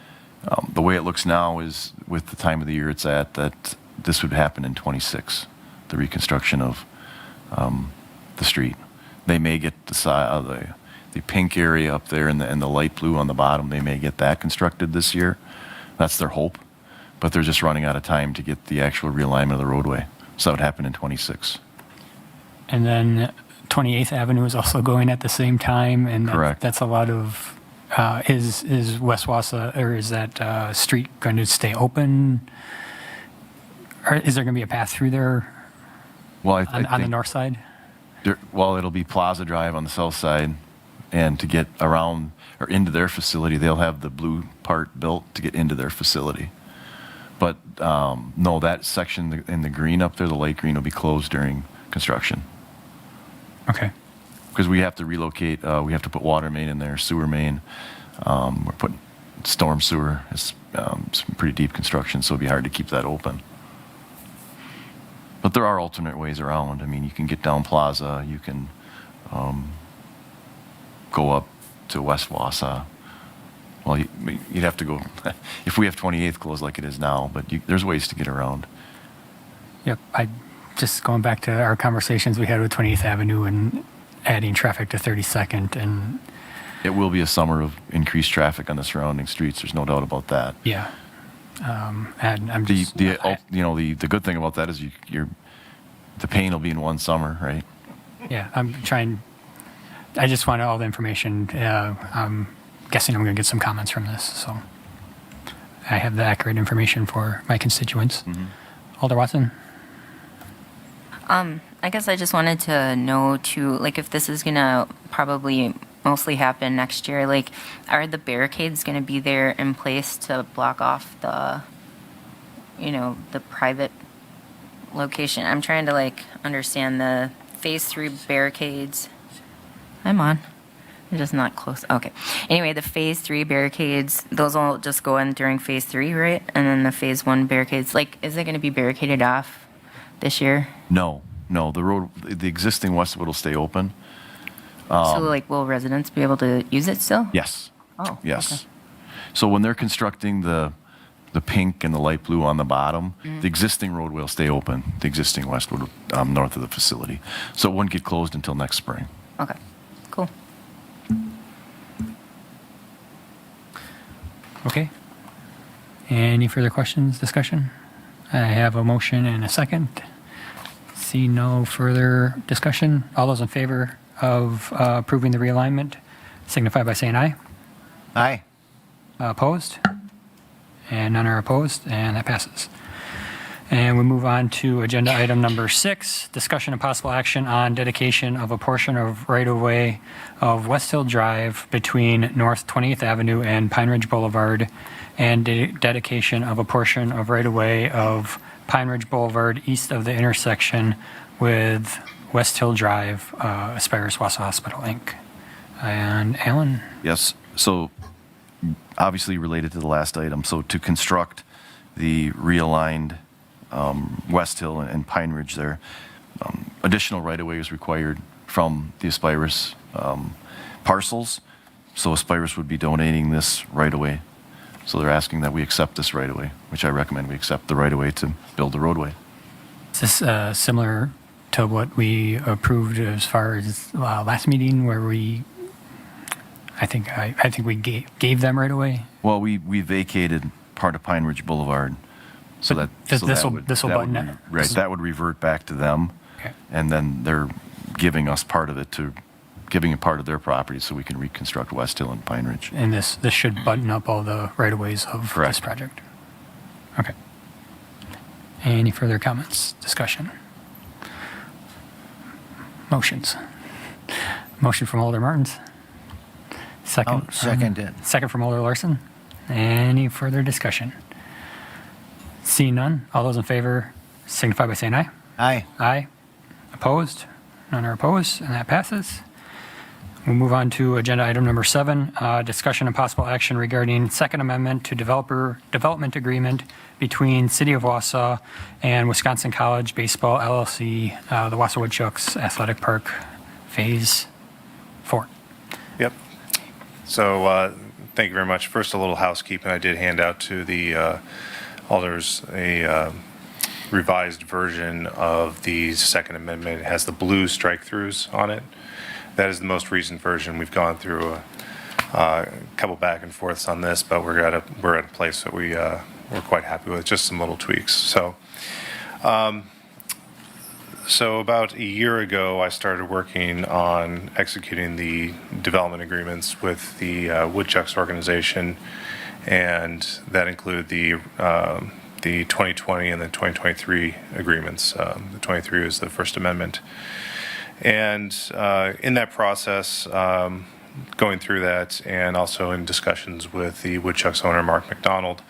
The way it looks now is, with the time of the year it's at, that this would happen in '26, the reconstruction of the street. They may get the pink area up there and the light blue on the bottom, they may get that constructed this year. That's their hope. But they're just running out of time to get the actual realignment of the roadway. So that would happen in '26. And then 28th Avenue is also going at the same time, and Correct. that's a lot of, is West Wausau, or is that street going to stay open? Or is there going to be a path through there Well, I on the think north side? Well, it'll be Plaza Drive on the south side, and to get around or into their facility, they'll have the blue part built to get into their facility. But no, that section in the green up there, the light green, will be closed during construction. Okay. Because we have to relocate, we have to put water main in there, sewer main. We're putting storm sewer. It's some pretty deep construction, so it'd be hard to keep that open. But there are alternate ways around. I mean, you can get down Plaza, you can go up to West Wausau. Well, you'd have to go, if we have 28th closed like it is now, but there's ways to get around. Yep. Just going back to our conversations we had with 28th Avenue and adding traffic to 32nd, and It will be a summer of increased traffic on the surrounding streets. There's no doubt about that. yeah. And I'm just, The good thing about that is the pain will be in one summer, right? yeah, I just wanted all the information. I'm guessing I'm going to get some comments from this, so I have the accurate information for my constituents. Alder Watson? I guess I just wanted to know too, like, if this is gonna probably mostly happen next year, like, are the barricades gonna be there in place to block off the private location? I'm trying to, like, understand the phase 3 barricades. I'm on. I'm just not close. Okay. Anyway, the phase 3 barricades, those will just go in during phase 3, right? And then the phase 1 barricades, like, is it gonna be barricaded off this year? No. The existing Westwood will stay open. So, like, will residents be able to use it still? Yes. Oh. Yes. So when they're constructing the pink and the light blue on the bottom, the existing roadway will stay open, the existing westward, north of the facility. So it wouldn't get closed until next spring. Okay. Cool. Okay. Any further questions, discussion? I have a motion and a second. See no further discussion. All those in favor of approving the realignment signify by saying aye. Aye. Opposed? And none are opposed, and that passes. And we move on to agenda item number 6, discussion and possible action on dedication of a portion of right-of-way of West Hill Drive between North 20th Avenue and Pine Ridge Boulevard, and dedication of a portion of right-of-way of Pine Ridge Boulevard east of the intersection with West Hill Drive, Aspirus Wausau Hospital, Inc. And Alan? Yes. So obviously related to the last item. So to construct the realigned West Hill and Pine Ridge there, additional right-of-way is required from the Aspirus parcels. So Aspirus would be donating this right-of-way. So they're asking that we accept this right-of-way, which I recommend we accept the right-of-way to build the roadway. Is this similar to what we approved as far as last meeting where I think we gave them right away? Well, we vacated part of Pine Ridge Boulevard. So But that this will would button it. Right, that would revert back to them. Okay. And then they're giving us part of it giving a part of their property so we can reconstruct West Hill and Pine Ridge. And this should button up all the right-of-ways of Correct. this project. Okay. Any further comments, discussion? Motions. Motion from Alder Martins. Second. I'll second it. Second from Alder Larson. Any further discussion? Seeing none, all those in favor signify by saying aye. Aye. Aye. Opposed? None are opposed, and that passes. We'll move on to agenda item number 7, discussion and possible action regarding Second Amendment to Development Agreement between City of Wausau and Wisconsin College Baseball LLC, the Wausau Woodchucks Athletic Park, Phase 4. Yep. So thank you very much. First, a little housekeeping. I did hand out to the alders a revised version of the Second Amendment. It has the blue strike-throughs on it. That is the most recent version. We've gone through a couple back and forths on this, but we're at a place that we're quite happy with. Just some little tweaks. So about a year ago, I started working on executing the development agreements with the Woodchucks organization, and that included the 2020 and the 2023 agreements. The 23 is the First Amendment. And in that process, going through that, and also in discussions with the Woodchucks owner, Mark McDonald,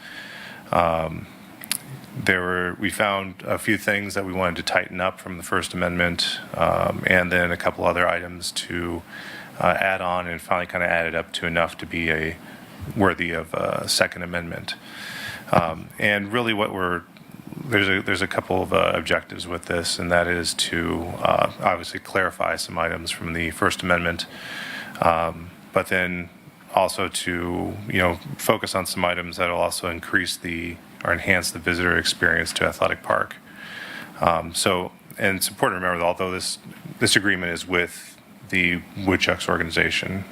we found a few things that we wanted to tighten up from the First Amendment, and then a couple other items to add on, and finally kind of added up to enough to be worthy of a Second Amendment. And really there's a couple of objectives with this, and that is to obviously clarify some items from the First Amendment, but then also to focus on some items that will also enhance the visitor experience to Athletic Park. And it's important to remember that although this agreement is with the Woodchucks organization,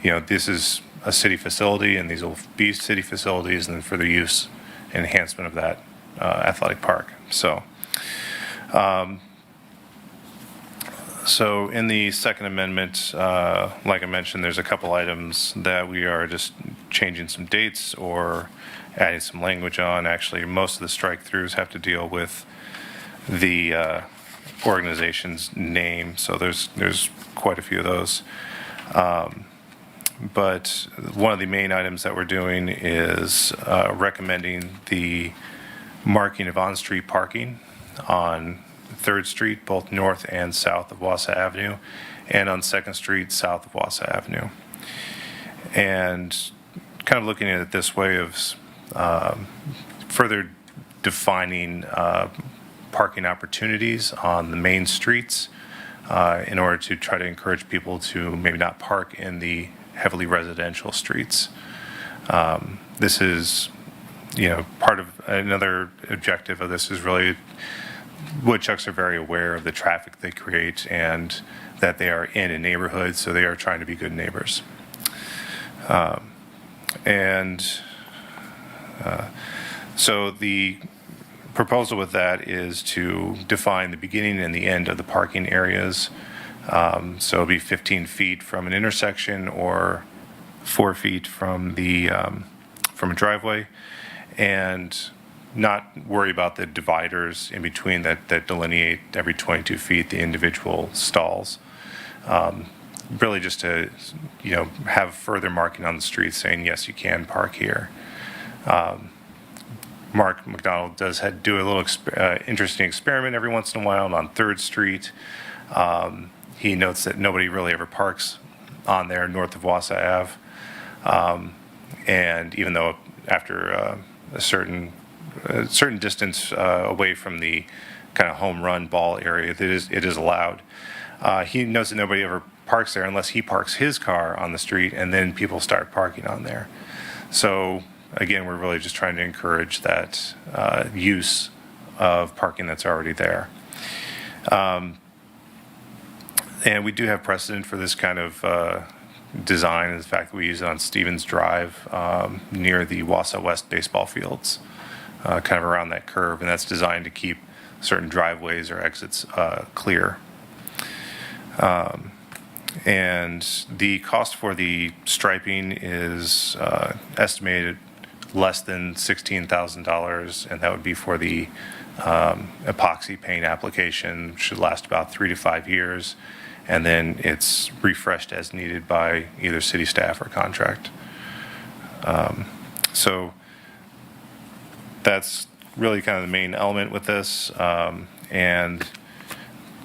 this is a city facility, and these will be city facilities, and for the use and enhancement of that athletic park. So in the Second Amendment, like I mentioned, there's a couple items that we are just changing some dates or adding some language on. Actually, most of the strike-throughs have to deal with the organization's name, so there's quite a few of those. But one of the main items that we're doing is recommending the marking of on-street parking on 3rd Street, both north and south of Wausau Avenue, and on 2nd Street, south of Wausau Avenue. And kind of looking at it this way of further defining parking opportunities on the main streets in order to try to encourage people to maybe not park in the heavily residential streets. This is, part of another objective of this is really woodchucks are very aware of the traffic they create and that they are in a neighborhood, so they are trying to be good neighbors. So the proposal with that is to define the beginning and the end of the parking areas. So it'll be 15 feet from an intersection or 4 feet from a driveway, and not worry about the dividers in between that delineate every 22 feet the individual stalls. Really just to, have further marking on the street saying, yes, you can park here. Mark McDonald does do a little interesting experiment every once in a while on 3rd Street. He notes that nobody really ever parks on there north of Wausau Ave. And even though after a certain distance away from the kind of home run ball area, it is allowed. He knows that nobody ever parks there unless he parks his car on the street, and then people start parking on there. So again, we're really just trying to encourage that use of parking that's already there. And we do have precedent for this kind of design, the fact that we use it on Stevens Drive near the Wausau West baseball fields, kind of around that curve, and that's designed to keep certain driveways or exits clear. And the cost for the striping is estimated less than $16,000, and that would be for the epoxy paint application. Should last about 3 to 5 years, and then it's refreshed as needed by either city staff or contract. So that's really kind of the main element with this. And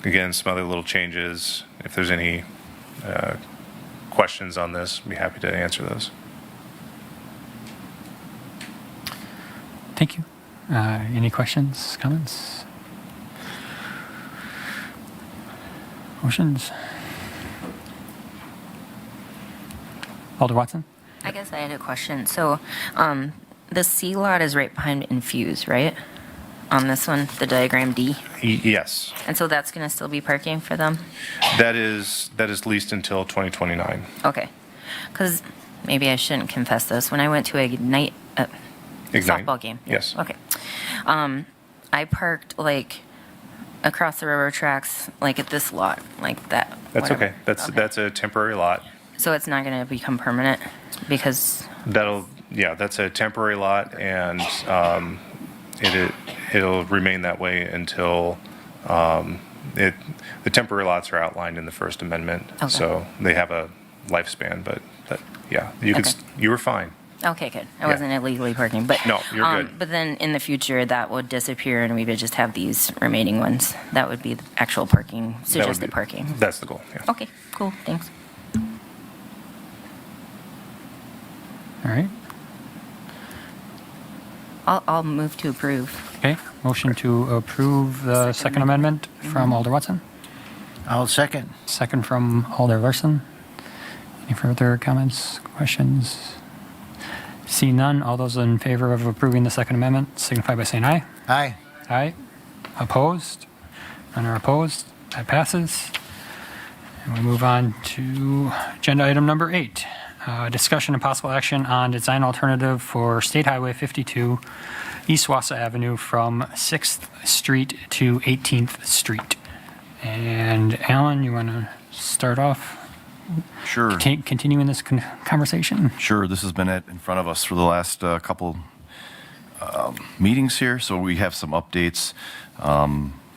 again, some other little changes. If there's any questions on this, I'd be happy to answer those. Thank you. Any questions, comments? Motions? Alder Watson? I guess I had a question. So the C lot is right behind Infuse, right? On this one, the diagram D? Yes. And so that's going to still be parking for them? That is leased until 2029. Okay. Because maybe I shouldn't confess this. When I went to a Ignite. softball game. Yes. Okay. I parked like across the railroad tracks, like at this lot, like that. That's whatever. okay. That's a temporary lot. So it's not going to become permanent because. That's a temporary lot, and it'll remain that way until the temporary lots are outlined in the First Amendment. Okay. So they have a lifespan, but you were fine. Okay, good. I Yeah. wasn't illegally parking, but. No, you're good. But then in the future, that would disappear and we would just have these remaining ones. That would be the actual parking, suggested parking. That's the goal, yeah. Okay, cool, thanks. All right. I'll move to approve. Okay. Motion to approve the Second Amendment from Alder Watson. I'll second. Second from Alder Larson. Any further comments, questions? See none. All those in favor of approving the Second Amendment signify by saying aye. Aye. Aye. Opposed? None are opposed. That passes. And we move on to agenda item number 8. Discussion and possible action on design alternative for State Highway 52, East Wausau Avenue from 6th Street to 18th Street. And Alan, you want to start off? Sure. Continuing this conversation? Sure, this has been in front of us for the last couple meetings here, so we have some updates.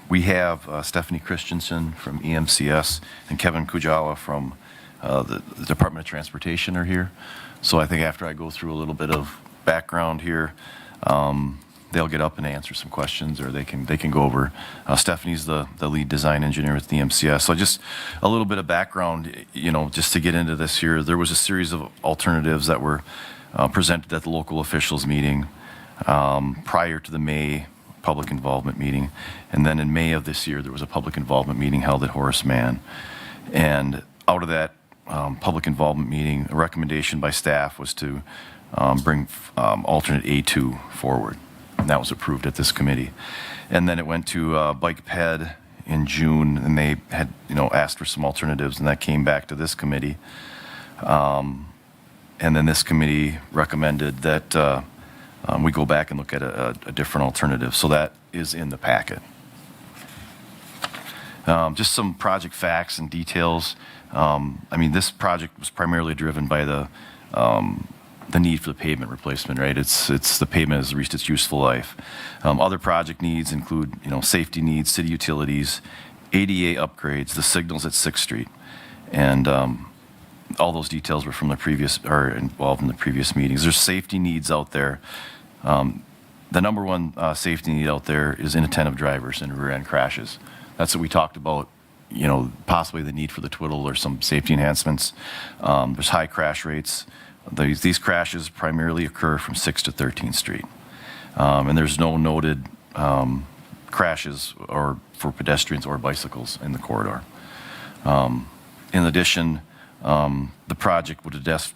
We have Stephanie Christensen from EMCS and Kevin Kujala from the Department of Transportation are here. So I think after I go through a little bit of background here, they'll get up and answer some questions, or they can go over. Stephanie's the lead design engineer with the EMCS. So just a little bit of background, just to get into this here. There was a series of alternatives that were presented at the local officials meeting prior to the May public involvement meeting. And then in May of this year, there was a public involvement meeting held at Horace Mann. And out of that public involvement meeting, a recommendation by staff was to bring alternate A2 forward, and that was approved at this committee. And then it went to Bike Ped in June, and they had, asked for some alternatives, and that came back to this committee. And then this committee recommended that we go back and look at a different alternative. So that is in the packet. Just some project facts and details. This project was primarily driven by the need for the pavement replacement, right? The pavement has reached its useful life. Other project needs include, safety needs, city utilities, ADA upgrades, the signals at 6th Street, and all those details were from involved in the previous meetings. There's safety needs out there. The number one safety need out there is inattentive drivers and rear end crashes. That's what we talked about, possibly the need for the twiddle or some safety enhancements. There's high crash rates. These crashes primarily occur from 6th to 13th Street. And there's no noted crashes for pedestrians or bicycles in the corridor. In addition, the project would address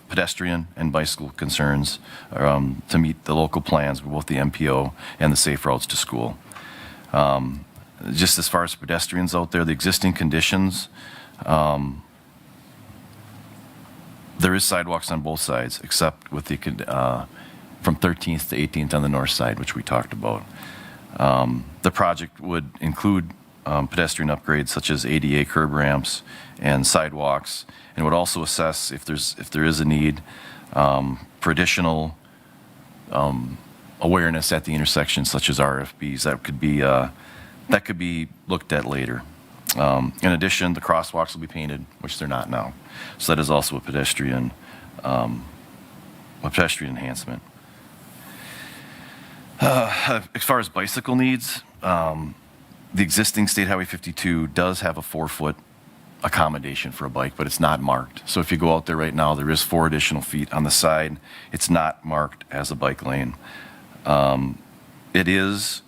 pedestrian and bicycle concerns to meet the local plans with both the MPO and the safe routes to school. Just as far as pedestrians out there, the existing conditions, there is sidewalks on both sides, except with from 13th to 18th on the north side, which we talked about. The project would include pedestrian upgrades such as ADA curb ramps and sidewalks, and would also assess if there is a need for additional awareness at the intersection, such as RFBs. That could be looked at later. In addition, the crosswalks will be painted, which they're not now. So that is also a pedestrian enhancement. As far as bicycle needs, the existing State Highway 52 does have a 4-foot accommodation for a bike, but it's not marked. So if you go out there right now, there is 4 additional feet on the side. It's not marked as a bike lane. It is,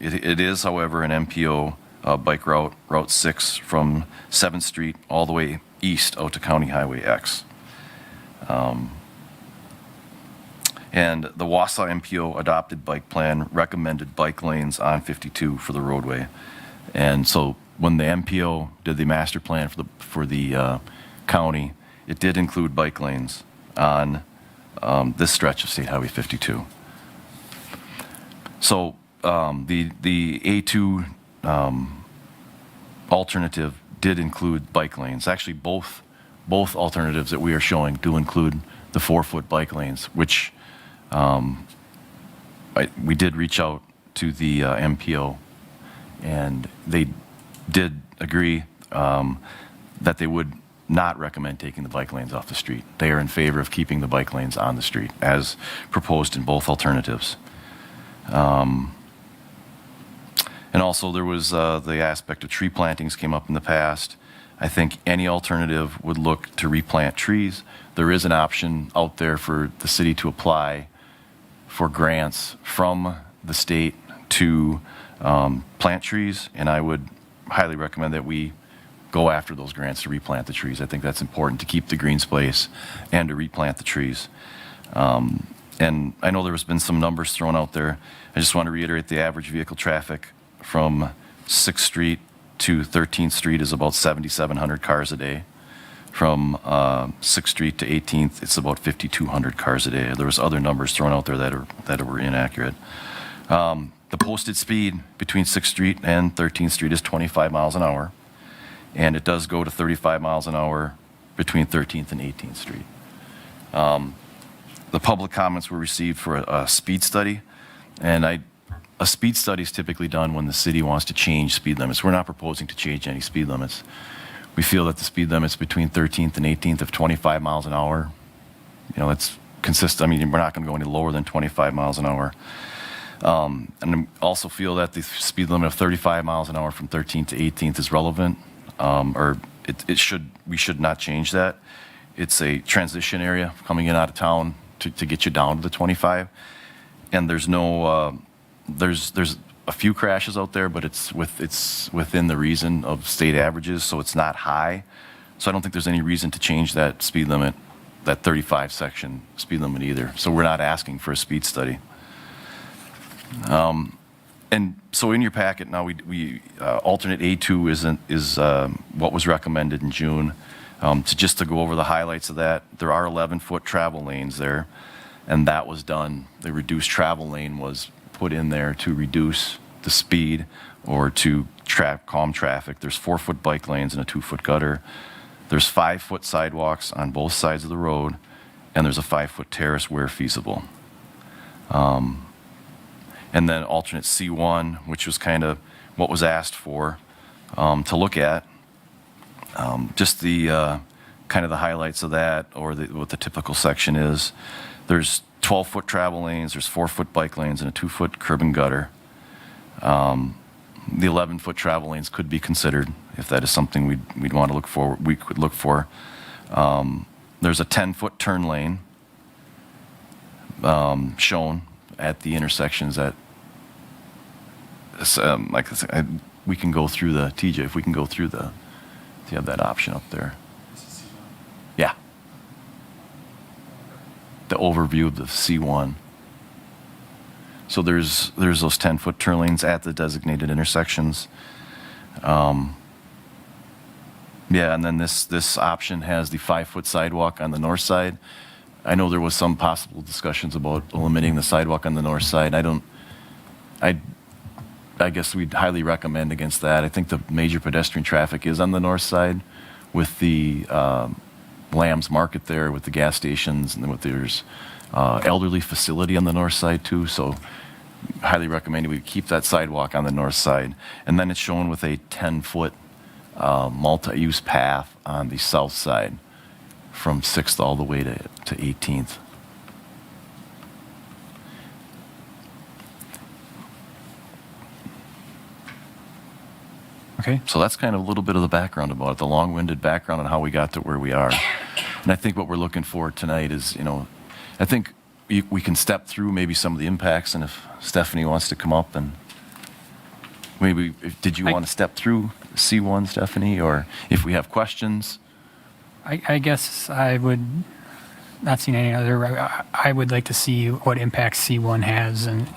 however, an MPO bike route, Route 6 from 7th Street all the way east out to County Highway X. And the Wausau MPO adopted bike plan recommended bike lanes on 52 for the roadway. And so when the MPO did the master plan for the county, it did include bike lanes on this stretch of State Highway 52. So the A2 alternative did include bike lanes. Actually, both alternatives that we are showing do include the 4-foot bike lanes, which we did reach out to the MPO, and they did agree that they would not recommend taking the bike lanes off the street. They are in favor of keeping the bike lanes on the street, as proposed in both alternatives. And also there was the aspect of tree plantings came up in the past. I think any alternative would look to replant trees. There is an option out there for the city to apply for grants from the state to plant trees, and I would highly recommend that we go after those grants to replant the trees. I think that's important to keep the green space and to replant the trees. And I know there has been some numbers thrown out there. I just want to reiterate the average vehicle traffic from 6th Street to 13th Street is about 7,700 cars a day. From 6th Street to 18th, it's about 5,200 cars a day. There was other numbers thrown out there that were inaccurate. The posted speed between 6th Street and 13th Street is 25 miles an hour, and it does go to 35 miles an hour between 13th and 18th Street. The public comments were received for a speed study, and a speed study is typically done when the city wants to change speed limits. We're not proposing to change any speed limits. We feel that the speed limits between 13th and 18th of 25 miles an hour, that's consistent. We're not going to go any lower than 25 miles an hour. And I also feel that the speed limit of 35 miles an hour from 13th to 18th is relevant, we should not change that. It's a transition area coming in out of town to get you down to the 25. And there's a few crashes out there, but it's within the reason of state averages, so it's not high. So I don't think there's any reason to change that speed limit, that 35 section speed limit either. So we're not asking for a speed study. And so in your packet now, alternate A2 is what was recommended in June. Just to go over the highlights of that, there are 11-foot travel lanes there, and that was done. The reduced travel lane was put in there to reduce the speed or to calm traffic. There's 4-foot bike lanes and a 2-foot gutter. There's 5-foot sidewalks on both sides of the road, and there's a 5-foot terrace where feasible. And then alternate C1, which was kind of what was asked for to look at. Just the kind of the highlights of that, or what the typical section is. There's 12-foot travel lanes, there's 4-foot bike lanes, and a 2-foot curb and gutter. The 11-foot travel lanes could be considered if that is something we'd want to look for. We could look for. There's a 10-foot turn lane shown at the intersections that, like I said, we can go through the, TJ, if we can go through the, do you have that option up there? Yeah. The overview of the C1. So there's those 10-foot turn lanes at the designated intersections. Yeah, and then this option has the 5-foot sidewalk on the north side. I know there was some possible discussions about eliminating the sidewalk on the north side. I guess we'd highly recommend against that. I think the major pedestrian traffic is on the north side with the Lamb's Market there, with the gas stations, and then there's elderly facility on the north side too. So highly recommend we keep that sidewalk on the north side. And then it's shown with a 10-foot multi-use path on the south side from 6th all the way to 18th. Okay. So that's kind of a little bit of the background about it, the long-winded background on how we got to where we are. And I think what we're looking for tonight is, I think we can step through maybe some of the impacts, and if Stephanie wants to come up and maybe, did you want to step through C1, Stephanie, or if we have questions? I guess I would, not seeing any other, I would like to see what impact C1 has and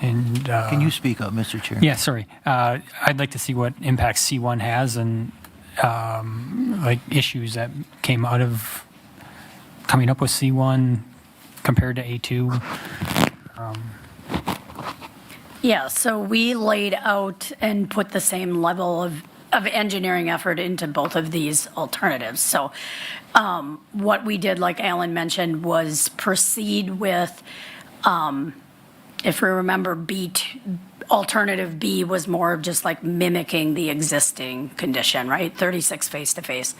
Can you speak up, Mr. Chair? Yeah, sorry. I'd like to see what impact C1 has and like issues that came out of coming up with C1 compared to A2. Yeah, so we laid out and put the same level of engineering effort into both of these alternatives. So what we did, like Alan mentioned, was proceed with, if we remember, alternative B was more of just like mimicking the existing condition, right? 36 face-to-face.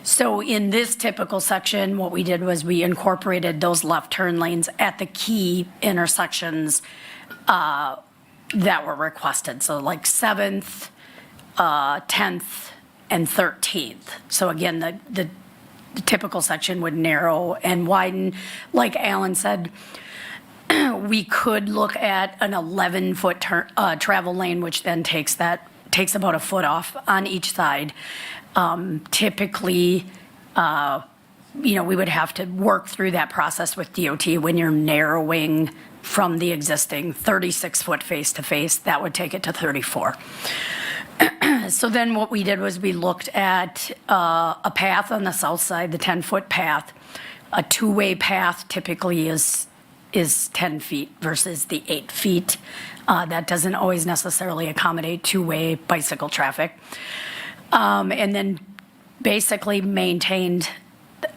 So in this typical section, what we did was we incorporated those left turn lanes at the key intersections that were requested. So like 7th, 10th, and 13th. So again, the typical section would narrow and widen. Like Alan said, we could look at an 11-foot travel lane, which then takes about a foot off on each side. Typically, we would have to work through that process with DOT when you're narrowing from the existing 36-foot face-to-face. That would take it to 34. So then what we did was we looked at a path on the south side, the 10-foot path. A two-way path typically is 10 feet versus the 8 feet. That doesn't always necessarily accommodate two-way bicycle traffic. And then basically maintained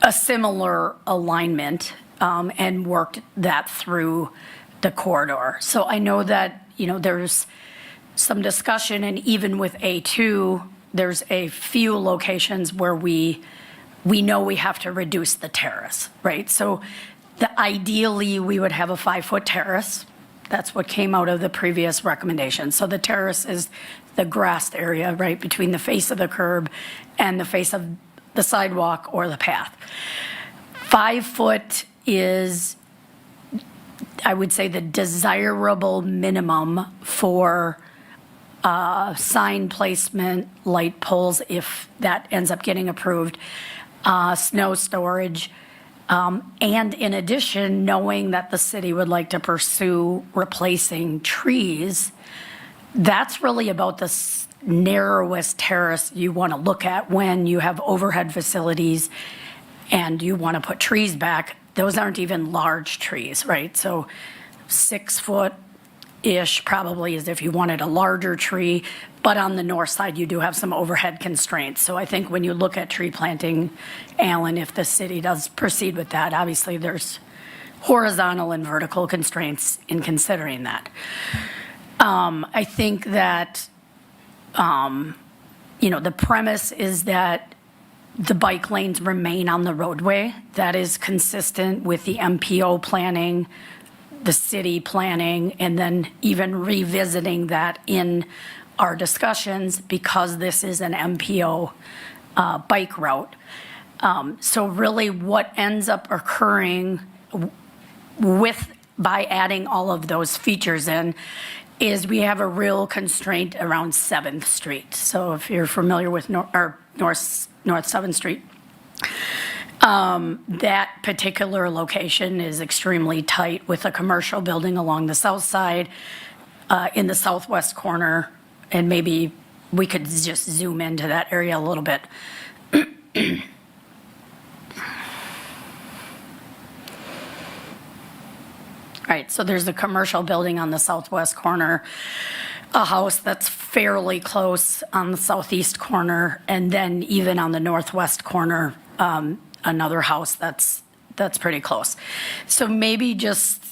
a similar alignment and worked that through the corridor. So I know that, there's some discussion, and even with A2, there's a few locations where we know we have to reduce the terrace, right? So ideally, we would have a 5-foot terrace. That's what came out of the previous recommendation. So the terrace is the grassed area, right, between the face of the curb and the face of the sidewalk or the path. 5 foot is, I would say, the desirable minimum for sign placement, light poles, if that ends up getting approved. snow storage. And in addition, knowing that the city would like to pursue replacing trees, that's really about the narrowest terrace you want to look at when you have overhead facilities and you want to put trees back. Those aren't even large trees, right? So 6 foot-ish probably is if you wanted a larger tree, but on the north side, you do have some overhead constraints. So I think when you look at tree planting, Alan, if the city does proceed with that, obviously there's horizontal and vertical constraints in considering that. I think that, the premise is that the bike lanes remain on the roadway. That is consistent with the MPO planning, the city planning, and then even revisiting that in our discussions because this is an MPO bike route. So really what ends up occurring by adding all of those features in is we have a real constraint around 7th Street. So if you're familiar with North 7th Street, that particular location is extremely tight with a commercial building along the south side in the southwest corner. And maybe we could just zoom into that area a little bit. All right, so there's a commercial building on the southwest corner, a house that's fairly close on the southeast corner, and then even on the northwest corner, another house that's pretty close. So maybe just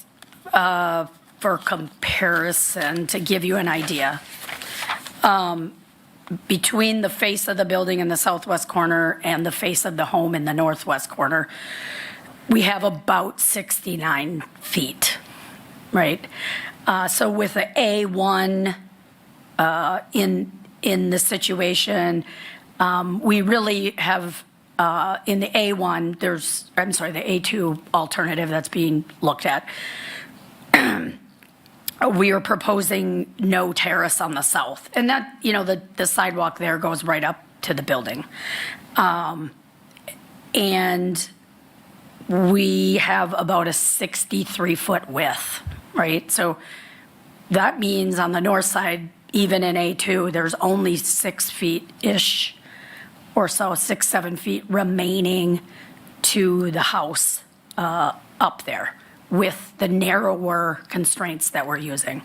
for comparison, to give you an idea, between the face of the building in the southwest corner and the face of the home in the northwest corner, we have about 69 feet, right? So with the A1 in the situation, we really have in the A1, the A2 alternative that's being looked at. We are proposing no terrace on the south, and that, the sidewalk there goes right up to the building. And we have about a 63-foot width, right? So that means on the north side, even in A2, there's only 6 feet-ish or so, 6-7 feet remaining to the house up there with the narrower constraints that we're using.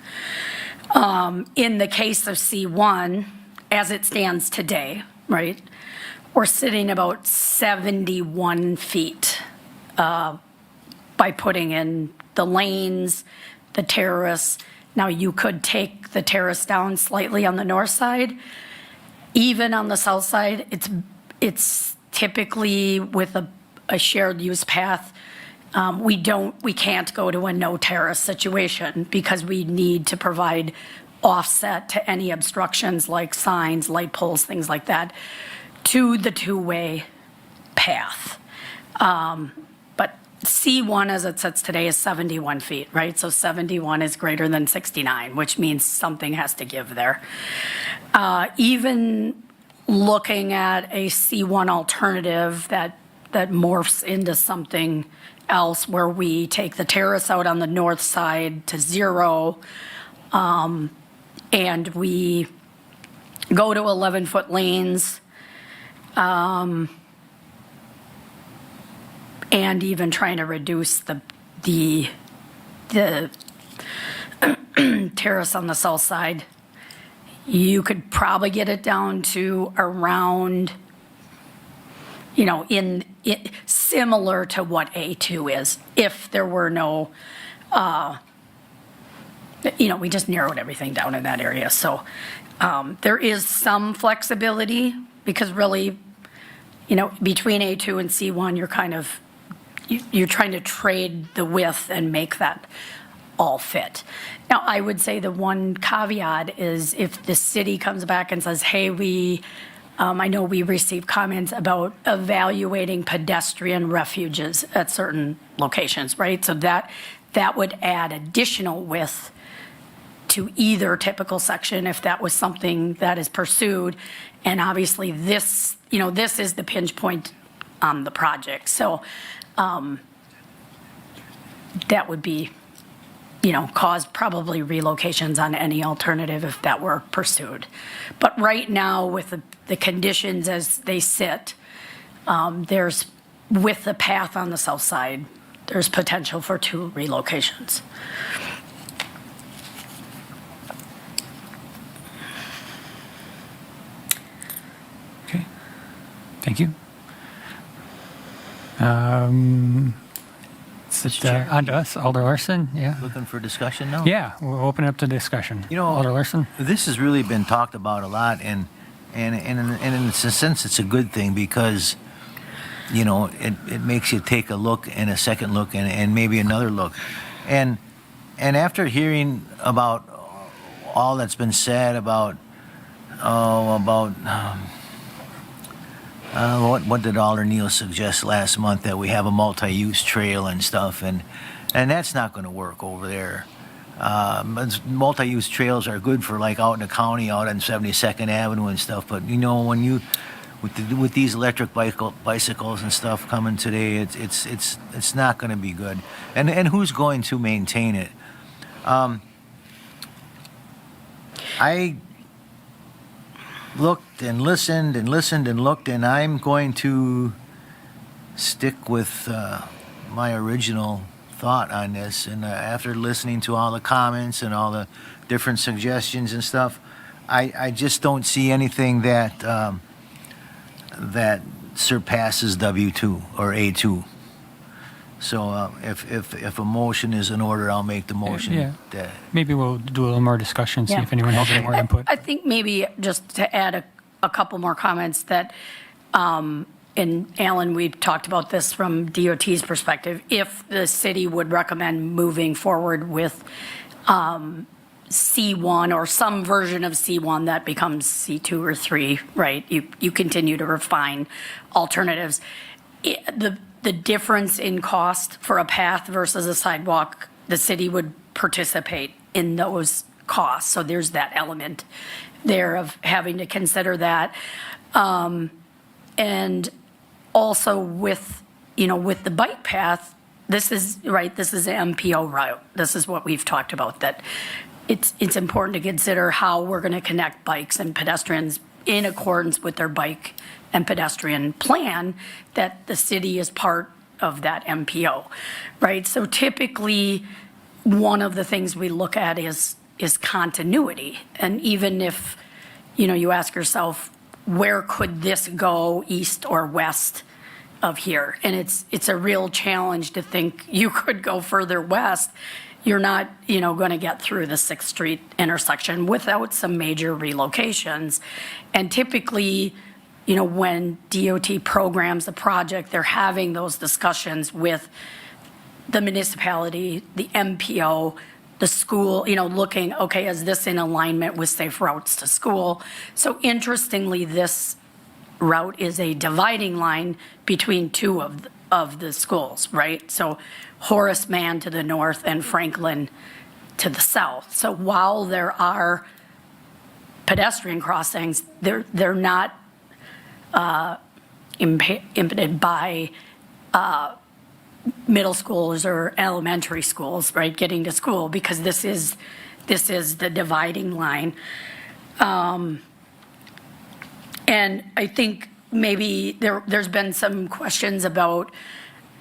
In the case of C1, as it stands today, right, we're sitting about 71 feet by putting in the lanes, the terrace. Now, you could take the terrace down slightly on the north side. Even on the south side, it's typically with a shared use path. We can't go to a no terrace situation because we need to provide offset to any obstructions like signs, light poles, things like that, to the two-way path. But C1 as it sits today is 71 feet, right? So 71 is greater than 69, which means something has to give there. Even looking at a C1 alternative that morphs into something else where we take the terrace out on the north side to 0, and we go to 11-foot lanes, and even trying to reduce the terrace on the south side, you could probably get it down to around, in it similar to what A2 is, if there were no, we just narrowed everything down in that area. So there is some flexibility because really, between A2 and C1, you're trying to trade the width and make that all fit. Now, I would say the one caveat is if the city comes back and says, hey, I know we received comments about evaluating pedestrian refuges at certain locations, right? So that would add additional width to either typical section if that was something that is pursued. And obviously this is the pinch point on the project. So that would be, cause probably relocations on any alternative if that were pursued. But right now, with the conditions as they sit, there's, with the path on the south side, there's potential for 2 relocations. Okay, thank you. Is it on to us, Alder Larson? Yeah. Looking for discussion now? Yeah, we'll open up to discussion. Alder Larson? This has really been talked about a lot, and in a sense, it's a good thing because, it makes you take a look and a second look and maybe another look. And after hearing about all that's been said about what did Alder Neal suggest last month, that we have a multi-use trail and stuff, and that's not going to work over there. Multi-use trails are good for like out in the county, out on 72nd Avenue and stuff, but when you with these electric bicycles and stuff coming today, it's not going to be good. And who's going to maintain it? I looked and listened and listened and looked, and I'm going to stick with my original thought on this. And after listening to all the comments and all the different suggestions and stuff, I just don't see anything that that surpasses W2 or A2. So if a motion is in order, I'll make the motion. Yeah. Maybe we'll do a little more discussion, see Yeah. if anyone has any more input. I think maybe just to add a couple more comments that, and Alan, we've talked about this from DOT's perspective, if the city would recommend moving forward with C1 or some version of C1 that becomes C2 or 3, right? You continue to refine alternatives. The difference in cost for a path versus a sidewalk, the city would participate in those costs. So there's that element there of having to consider that. And also with the bike path, this is an MPO route. This is what we've talked about, that it's important to consider how we're going to connect bikes and pedestrians in accordance with their bike and pedestrian plan, that the city is part of that MPO, right? So typically, one of the things we look at is continuity. And even if, you ask yourself, where could this go, east or west of here? And it's a real challenge to think you could go further west. You're not, going to get through the 6th Street intersection without some major relocations. And typically, when DOT programs a project, they're having those discussions with the municipality, the MPO, the school, looking, okay, is this in alignment with safe routes to school? So interestingly, this route is a dividing line between 2 of the schools, right? So Horace Mann to the north and Franklin to the south. So while there are pedestrian crossings, they're not impeded by middle schools or elementary schools, right, getting to school, because this is the dividing line. And I think maybe there's been some questions about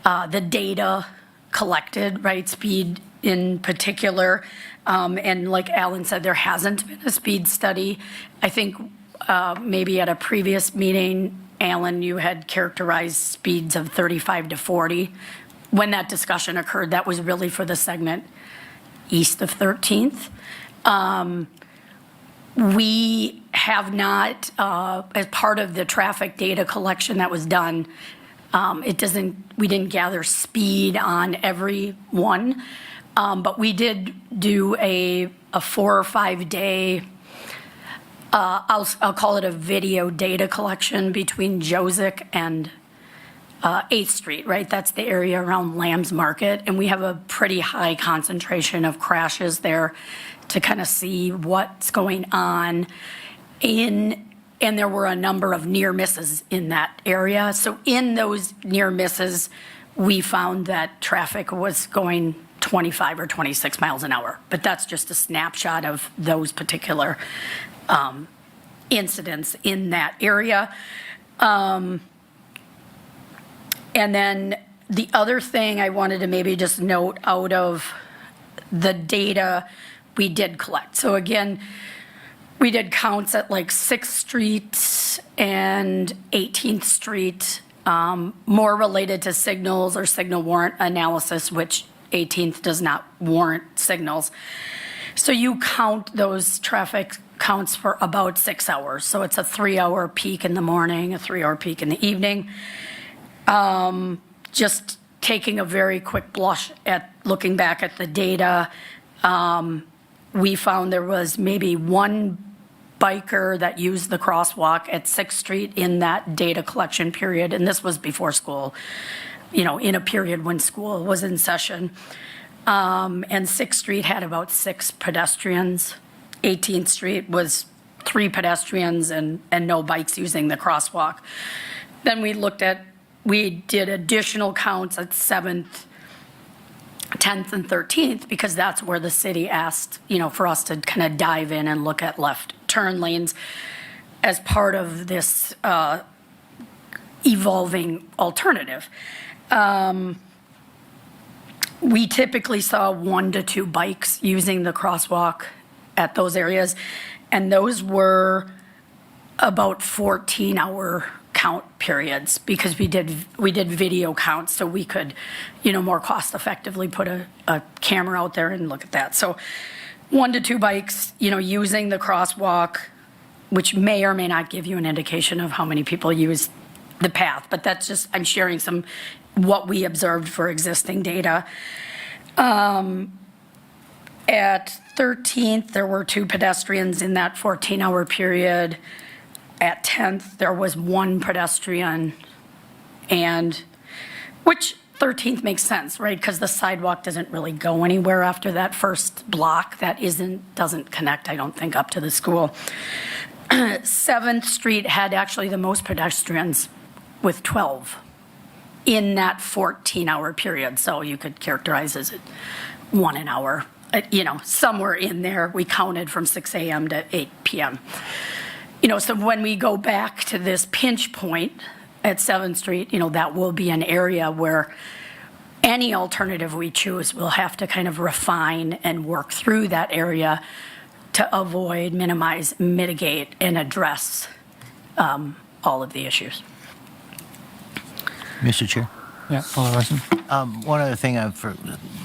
the data collected, right, speed in particular. And like Alan said, there hasn't been a speed study. I think maybe at a previous meeting, Alan, you had characterized speeds of 35 to 40. When that discussion occurred, that was really for the segment east of 13th. We have not, as part of the traffic data collection that was done, we didn't gather speed on every one, but we did do a 4 or 5 day, I'll call it a video data collection between Josic and 8th Street, right? That's the area around Lamb's Market. And we have a pretty high concentration of crashes there to kind of see what's going on. In And there were a number of near misses in that area. So in those near misses, we found that traffic was going 25 or 26 miles an hour. But that's just a snapshot of those particular incidents in that area. And then the other thing I wanted to maybe just note out of the data we did collect. So again, we did counts at like 6th Street and 18th Street, more related to signals or signal warrant analysis, which 18th does not warrant signals. So you count those traffic counts for about 6 hours. So it's a 3-hour peak in the morning, a 3-hour peak in the evening. Just taking a very quick blush at looking back at the data, we found there was maybe one biker that used the crosswalk at 6th Street in that data collection period, and this was before school, in a period when school was in session. And 6th Street had about 6 pedestrians. 18th Street was 3 pedestrians and no bikes using the crosswalk. Then we did additional counts at 7th, 10th, and 13th, because that's where the city asked, for us to kind of dive in and look at left turn lanes as part of this evolving alternative. We typically saw 1 to 2 bikes using the crosswalk at those areas, and those were about 14-hour count periods, because we did video counts, so we could, more cost effectively put a camera out there and look at that. So 1 to 2 bikes, using the crosswalk, which may or may not give you an indication of how many people use the path, but that's just, I'm sharing what we observed for existing data. At 13th, there were 2 pedestrians in that 14-hour period. At 10th, there was 1 pedestrian, and which 13th makes sense, right? Because the sidewalk doesn't really go anywhere after that first block that doesn't connect, I don't think, up to the school. 7th Street had actually the most pedestrians with 12 in that 14-hour period. So you could characterize as 1 an hour, somewhere in there. We counted from 6 a.m. to 8 p.m. So when we go back to this pinch point at 7th Street, that will be an area where any alternative we choose will have to kind of refine and work through that area to avoid, minimize, mitigate, and address all of the issues. Mr. Chair? Yeah, Alder Larson. One other thing that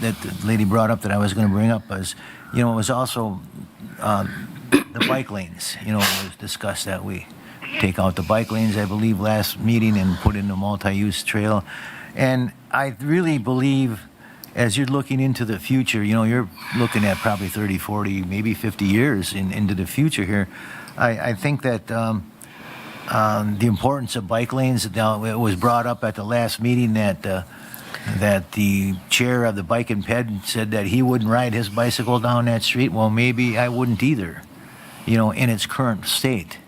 the lady brought up that I was going to bring up was, it was also the bike lanes. It was discussed that we take out the bike lanes, I believe, last meeting and put in a multi-use trail. And I really believe, as you're looking into the future, you're looking at probably 30, 40, maybe 50 years into the future here. I think that the importance of bike lanes, it was brought up at the last meeting that the chair of the Bike and Ped said that he wouldn't ride his bicycle down that street. Well, maybe I wouldn't either, in its current state.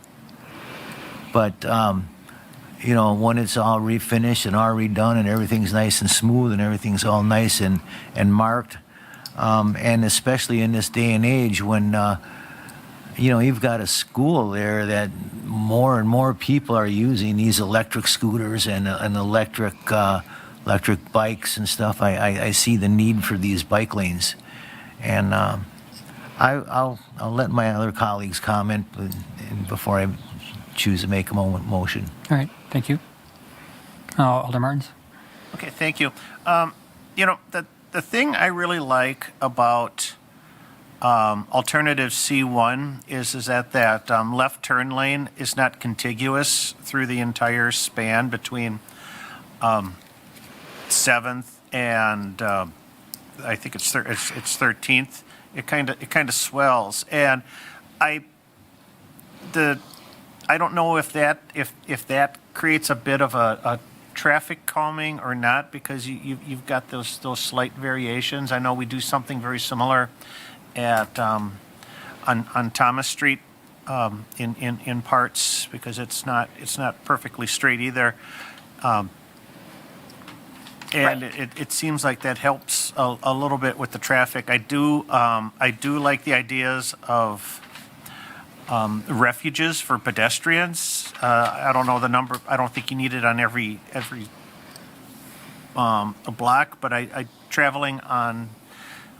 But, when it's all refinished and all redone and everything's nice and smooth and everything's all nice and marked, and especially in this day and age when, you've got a school there that more and more people are using these electric scooters and electric bikes and stuff. I see the need for these bike lanes. And I'll let my other colleagues comment before I choose to make a motion. All right, thank you. Alder Martins. Okay, thank you. The thing I really like about alternative C1 is that left turn lane is not contiguous through the entire span between 7th and I think it's 13th. It kind of swells, and I don't know if that creates a bit of a traffic calming or not, because you've got those slight variations. I know we do something very similar at on Thomas Street in parts because it's not perfectly straight either. And it seems like that helps a little bit with the traffic. I do like the ideas of refuges for pedestrians. I don't know the number. I don't think you need it on every a block, but I traveling on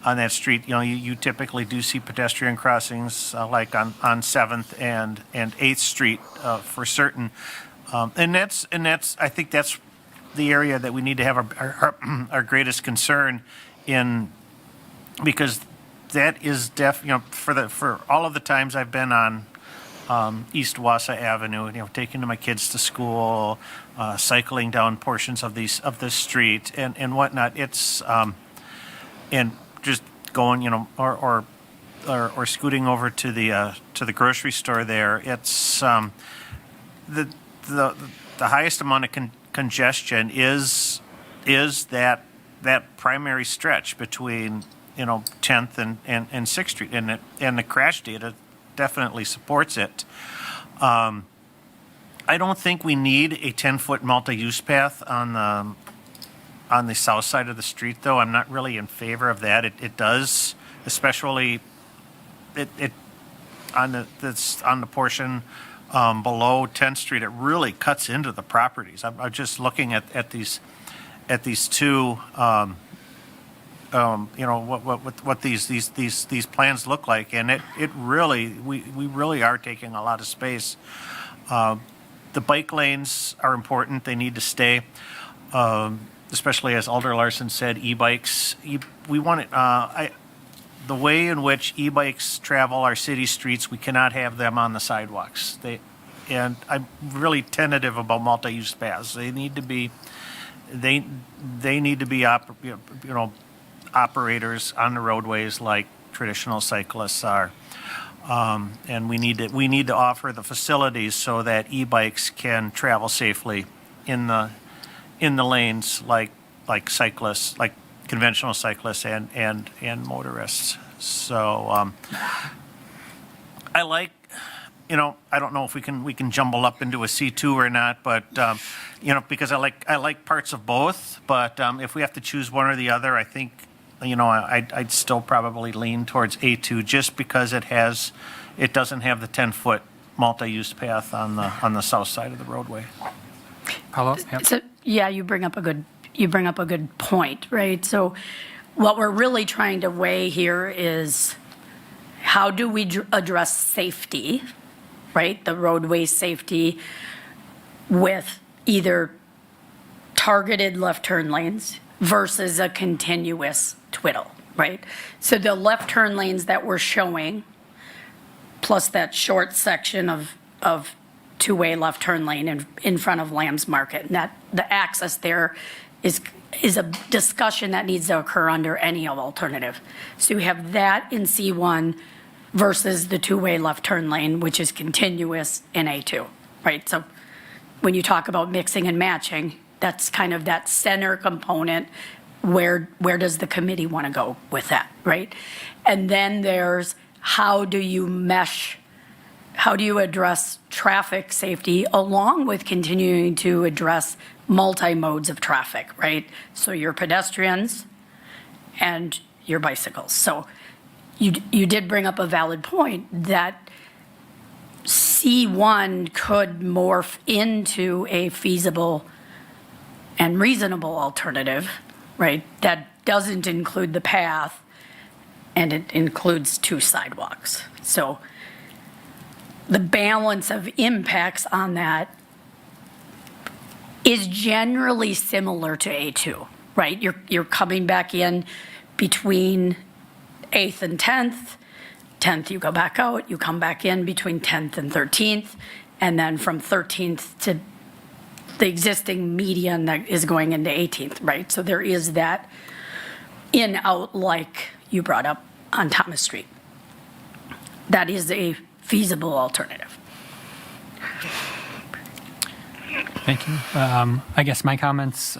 that street, you typically do see pedestrian crossings like on 7th and 8th Street for certain. And that's I think that's the area that we need to have our greatest concern in, because that is for all of the times I've been on East Wausau Avenue, taking my kids to school, cycling down portions of this street and whatnot. It's and just going, or scooting over to the grocery store there. It's the highest amount of congestion is that primary stretch between 10th and 6th Street, and the crash data definitely supports it. I don't think we need a 10-foot multi-use path on the south side of the street, though. I'm not really in favor of that. It does, especially on the portion below 10th Street. It really cuts into the properties. I'm just looking at these two. What these plans look like, and it really we really are taking a lot of space. The bike lanes are important; they need to stay, especially as Alder Larson said. E-bikes, we want it. The way in which e-bikes travel our city streets, we cannot have them on the sidewalks. And I'm really tentative about multi-use paths. They need to be operators on the roadways like traditional cyclists are, and we need to offer the facilities so that e-bikes can travel safely in the lanes like cyclists, like conventional cyclists and motorists. So I like. I don't know if we can jumble up into a C2 or not, but because I like parts of both. But if we have to choose one or the other, I think. I'd still probably lean towards A2 just because it doesn't have the 10-foot multi-use path on the south side of the roadway. Paulo? Yep. So, yeah, you bring up a good point, right? So what we're really trying to weigh here is how do we address safety, right? The roadway safety with either targeted left turn lanes versus a continuous twiddle, right? So the left turn lanes that we're showing, plus that short section of two-way left turn lane in front of Lamb's Market, and that the access there is a discussion that needs to occur under any alternative. So you have that in C1 versus the two-way left turn lane, which is continuous in A2, right? So when you talk about mixing and matching, that's kind of that center component. Where does the committee want to go with that, right? And then there's how do you address traffic safety along with continuing to address multi-modes of traffic, right? So your pedestrians and your bicycles. So you did bring up a valid point that C1 could morph into a feasible and reasonable alternative, right? That doesn't include the path, and it includes two sidewalks. So the balance of impacts on that is generally similar to A2, right? You're coming back in between 8th and 10th. 10th, you go back out, you come back in between 10th and 13th, and then from 13th to the existing median that is going into 18th, right? So there is that in-out like you brought up on Thomas Street. That is a feasible alternative. Thank you. I guess my comments,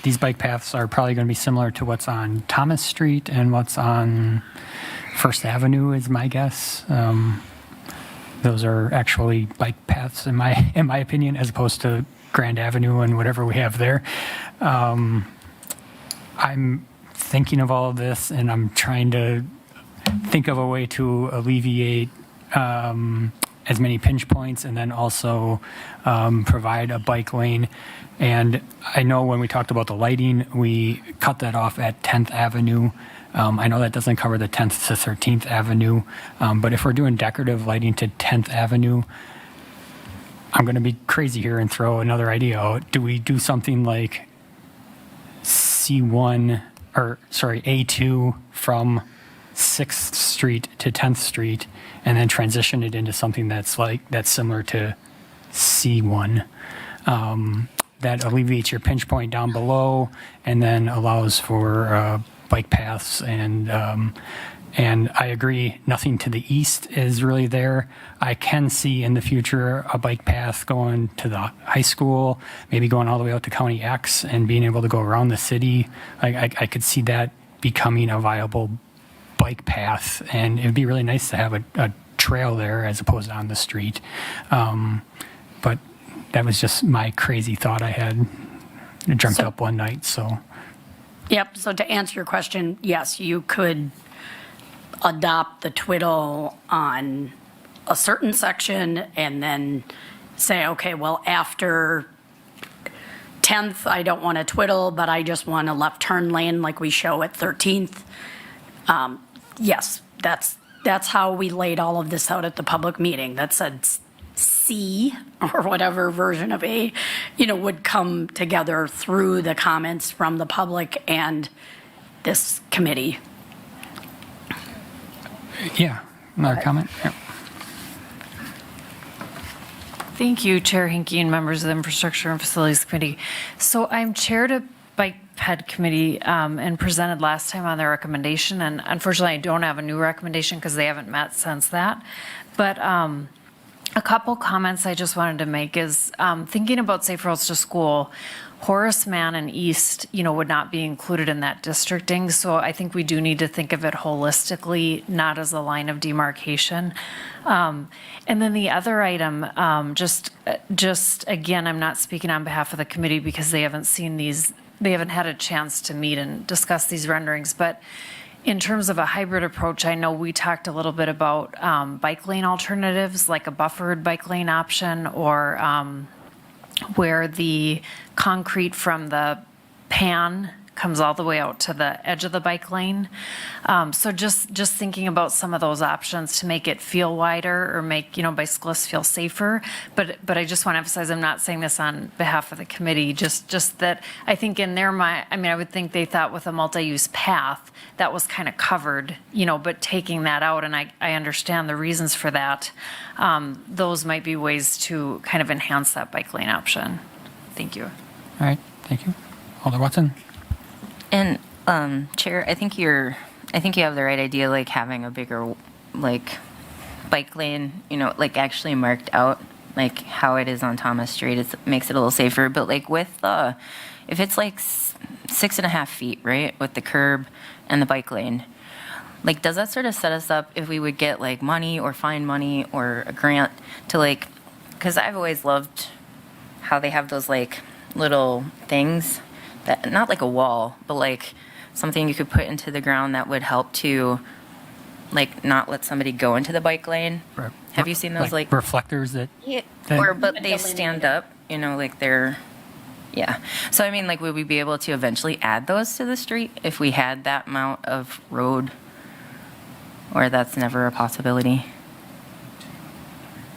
these bike paths are probably going to be similar to what's on Thomas Street and what's on First Avenue is my guess. those are actually bike paths in my opinion, as opposed to Grand Avenue and whatever we have there. I'm thinking of all of this, and I'm trying to think of a way to alleviate as many pinch points, and then also provide a bike lane. And I know when we talked about the lighting, we cut that off at 10th Avenue. I know that doesn't cover the 10th to 13th Avenue, but if we're doing decorative lighting to 10th Avenue, I'm going to be crazy here and throw another idea out. Do we do something like A2 from 6th Street to 10th Street, and then transition it into something that's similar to C1? That alleviates your pinch point down below, and then allows for bike paths. And I agree, nothing to the east is really there. I can see in the future a bike path going to the high school, maybe going all the way out to County X and being able to go around the city. I could see that becoming a viable bike path, and it'd be really nice to have a trail there as opposed to on the street. But that was just my crazy thought I had dreamt up one night, so. Yep, so to answer your question, yes, you could adopt the twiddle on a certain section and then say, okay, well, after 10th, I don't want a twiddle, but I just want a left turn lane like we show at 13th. Yes, that's how we laid all of this out at the public meeting. That said C, or whatever version of A, would come together through the comments from the public and this committee. Yeah, another comment? Yeah. Thank you, Chair Hinkie and members of the Infrastructure and Facilities Committee. So I'm chaired a Bike Ped Committee and presented last time on their recommendation, and unfortunately I don't have a new recommendation because they haven't met since that. But a couple comments I just wanted to make is thinking about safe roads to school. Horace Mann and East, would not be included in that districting. So I think we do need to think of it holistically, not as a line of demarcation. And then the other item, just again, I'm not speaking on behalf of the committee because they haven't seen these, they haven't had a chance to meet and discuss these renderings. But in terms of a hybrid approach, I know we talked a little bit about bike lane alternatives, like a buffered bike lane option, or where the concrete from the pan comes all the way out to the edge of the bike lane. So just thinking about some of those options to make it feel wider or make, bicyclists feel safer. But I just want to emphasize, I'm not saying this on behalf of the committee, just that I think in their mind, I would think they thought with a multi-use path, that was kind of covered, but taking that out, and I understand the reasons for that, those might be ways to kind of enhance that bike lane option. Thank you. All right, thank you. Alder Watson? And Chair, I think you have the right idea, like having a bigger, like, bike lane, actually marked out, like how it is on Thomas Street. It makes it a little safer. But like with if it's like 6.5 feet, right, with the curb and the bike lane, like, does that sort of set us up if we would get like money or find money or a grant to like, because I've always loved how they have those like little things that, not like a wall, but like something you could put into the ground that would help to like not let somebody go into the bike lane. Have you seen those like reflectors that? Yeah, but they stand up, like they're, yeah. So I mean, like, would we be able to eventually add those to the street if we had that amount of road, or that's never a possibility?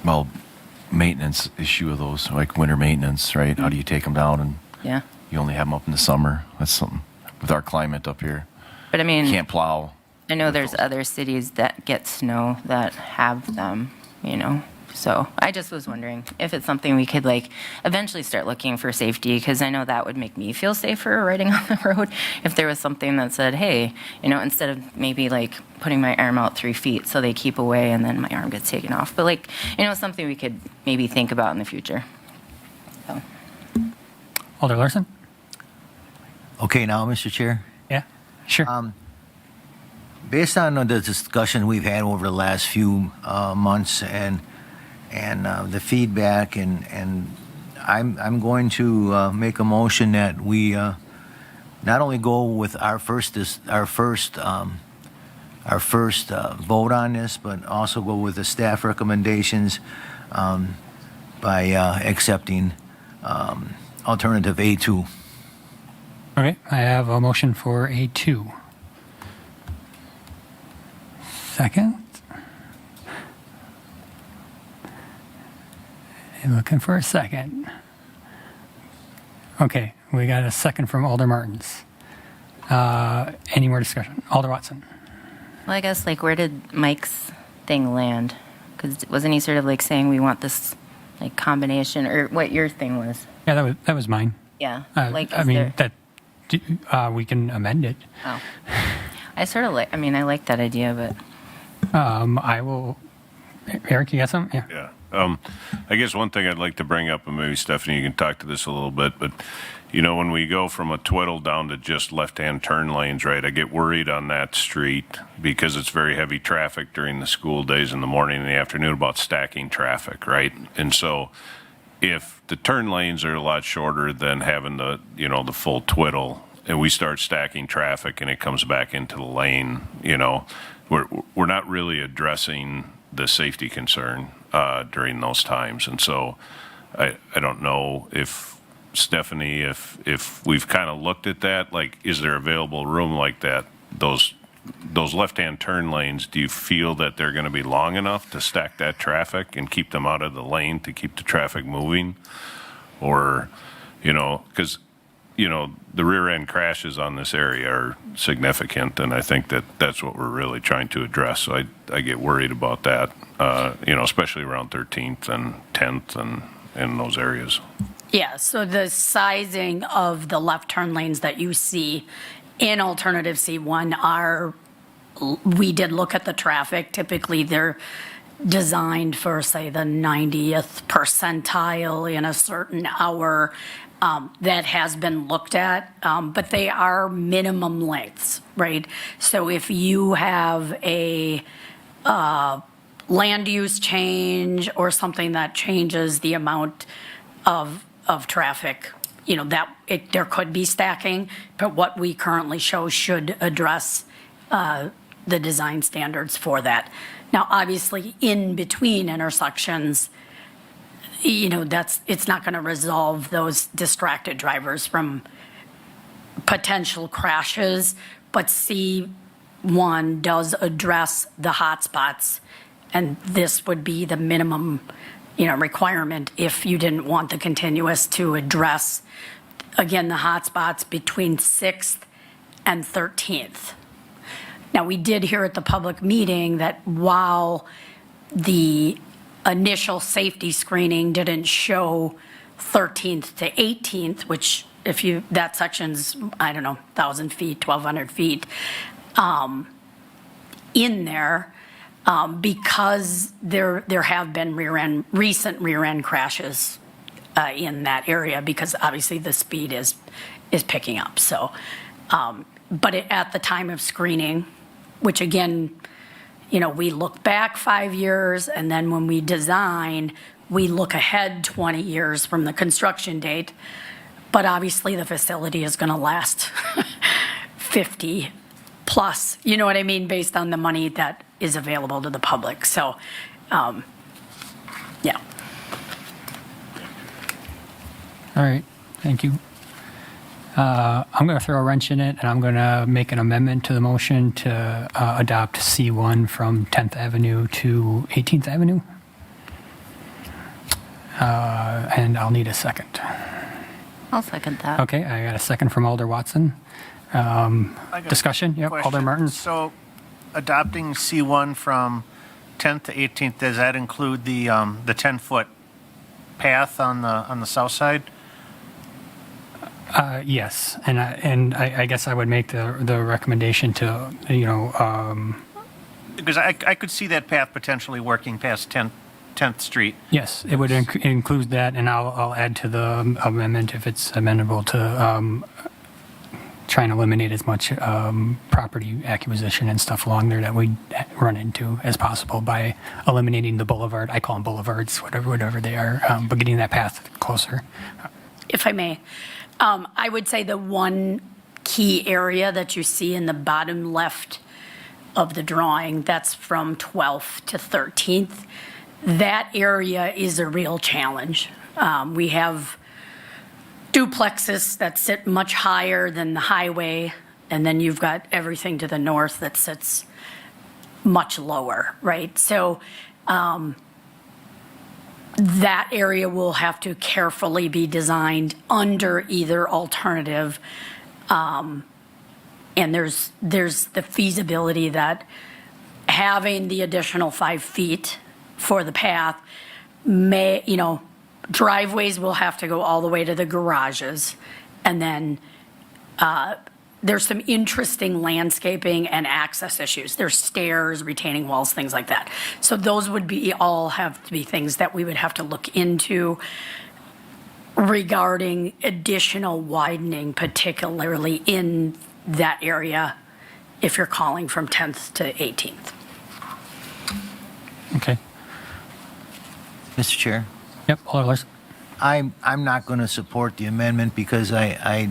Well, maintenance issue of those, like winter maintenance, right? How do you take them down? And Yeah. you only have them up in the summer. That's something with our climate up here. But I mean, Can't plow. I know there's other cities that get snow that have them, So I just was wondering if it's something we could like eventually start looking for safety, because I know that would make me feel safer riding on the road if there was something that said, hey, instead of maybe like putting my arm out 3 feet so they keep away and then my arm gets taken off. But like, something we could maybe think about in the future. So. Alder Larson? Okay, now, Mr. Chair. Yeah, sure. Based on the discussion we've had over the last few months, and the feedback, and I'm going to make a motion that we not only go with our first vote on this, but also go with the staff recommendations by accepting alternative A2. Okay, I have a motion for A2. Second. I'm looking for a second. Okay, we got a second from Alder Martins. Any more discussion? Alder Watson. Well, I guess, like, where did Mike's thing land? Because wasn't he sort of like saying we want this, like, combination, or what your thing was? Yeah, that was mine. Yeah. I mean, we can amend it. Oh. I sort of like, I mean, I like that idea, but. I will. Eric, you got something? Yeah. Yeah. I guess one thing I'd like to bring up, and maybe Stephanie, you can talk to this a little bit, but when we go from a twiddle down to just left-hand turn lanes, right, I get worried on that street because it's very heavy traffic during the school days in the morning and the afternoon about stacking traffic, right? And so if the turn lanes are a lot shorter than having the full twiddle, and we start stacking traffic and it comes back into the lane, we're not really addressing the safety concern during those times. And so I don't know if Stephanie, if we've kind of looked at that, like, is there available room like that? Those left-hand turn lanes, do you feel that they're going to be long enough to stack that traffic and keep them out of the lane to keep the traffic moving? Or, because, the rear end crashes on this area are significant, and I think that's what we're really trying to address. So I get worried about that, especially around 13th and 10th and in those areas. Yeah, so the sizing of the left turn lanes that you see in alternative C1 we did look at the traffic. Typically, they're designed for, say, the 90th percentile in a certain hour. That has been looked at, but they are minimum lengths, right? So if you have a land use change or something that changes the amount of traffic, there could be stacking, but what we currently show should address the design standards for that. Now, obviously, in between intersections, it's not going to resolve those distracted drivers from potential crashes, but C1 does address the hotspots, and this would be the minimum, requirement if you didn't want the continuous to address, again, the hotspots between 6th and 13th. Now, we did hear at the public meeting that while the initial safety screening didn't show 13th to 18th, which that section's, 1,000 feet, 1,200 feet, in there, because there have been recent rear end crashes in that area, because obviously the speed is picking up. So, but at the time of screening, which again, we look back 5 years, and then when we design, we look ahead 20 years from the construction date. But obviously, the facility is going to last 50 plus, you know what I mean, based on the money that is available to the public. So, yeah. All right, thank you. I'm going to throw a wrench in it, and I'm going to make an amendment to the motion to adopt C1 from 10th Avenue to 18th Avenue. And I'll need a second. I'll second that. Okay, I got a second from Alder Watson. Discussion? Yep, Question. Alder Martins. So adopting C1 from 10th to 18th, does that include the 10-foot path on the south side? Yes, and I guess I would make the recommendation to, Because I could see that path potentially working past 10th Street. yes, it would include that, and I'll add to the amendment if it's amendable to try and eliminate as much property acquisition and stuff along there that we run into as possible by eliminating the boulevard. I call them boulevards, whatever they are, but getting that path closer. If I may, I would say the one key area that you see in the bottom left of the drawing, that's from 12th to 13th. That area is a real challenge. We have duplexes that sit much higher than the highway, and then you've got everything to the north that sits much lower, right? So that area will have to carefully be designed under either alternative. And there's the feasibility that having the additional 5 feet for the path may, driveways will have to go all the way to the garages. And then there's some interesting landscaping and access issues. There's stairs, retaining walls, things like that. So those would all have to be things that we would have to look into regarding additional widening, particularly in that area if you're calling from 10th to 18th. Okay. Mr. Chair, Yep, Alder Larson. I'm not going to support the amendment because I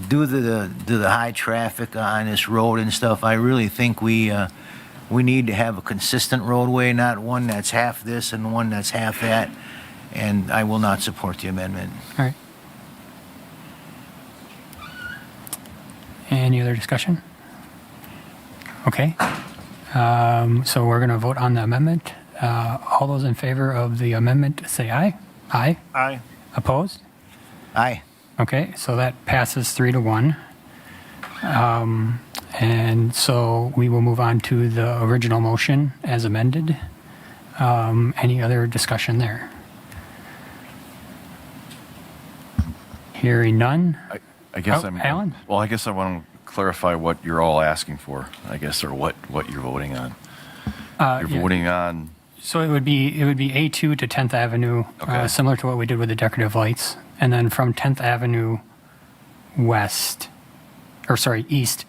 due to the high traffic on this road and stuff, I really think we need to have a consistent roadway, not one that's half this and one that's half that, and I will not support the amendment. All right. Any other discussion? Okay. So we're going to vote on the amendment. All those in favor of the amendment, say aye. Aye. Aye. Opposed? Aye. Okay, so that passes 3-1. And so we will move on to the original motion as amended. Any other discussion there? Hearing none. I guess Oh, Alan? Well, I guess I want to clarify what you're all asking for, I guess, or what you're voting on. You're Yeah. voting on, So it would be A2 to 10th Avenue, Okay. similar to what we did with the decorative lights. And then from 10th Avenue east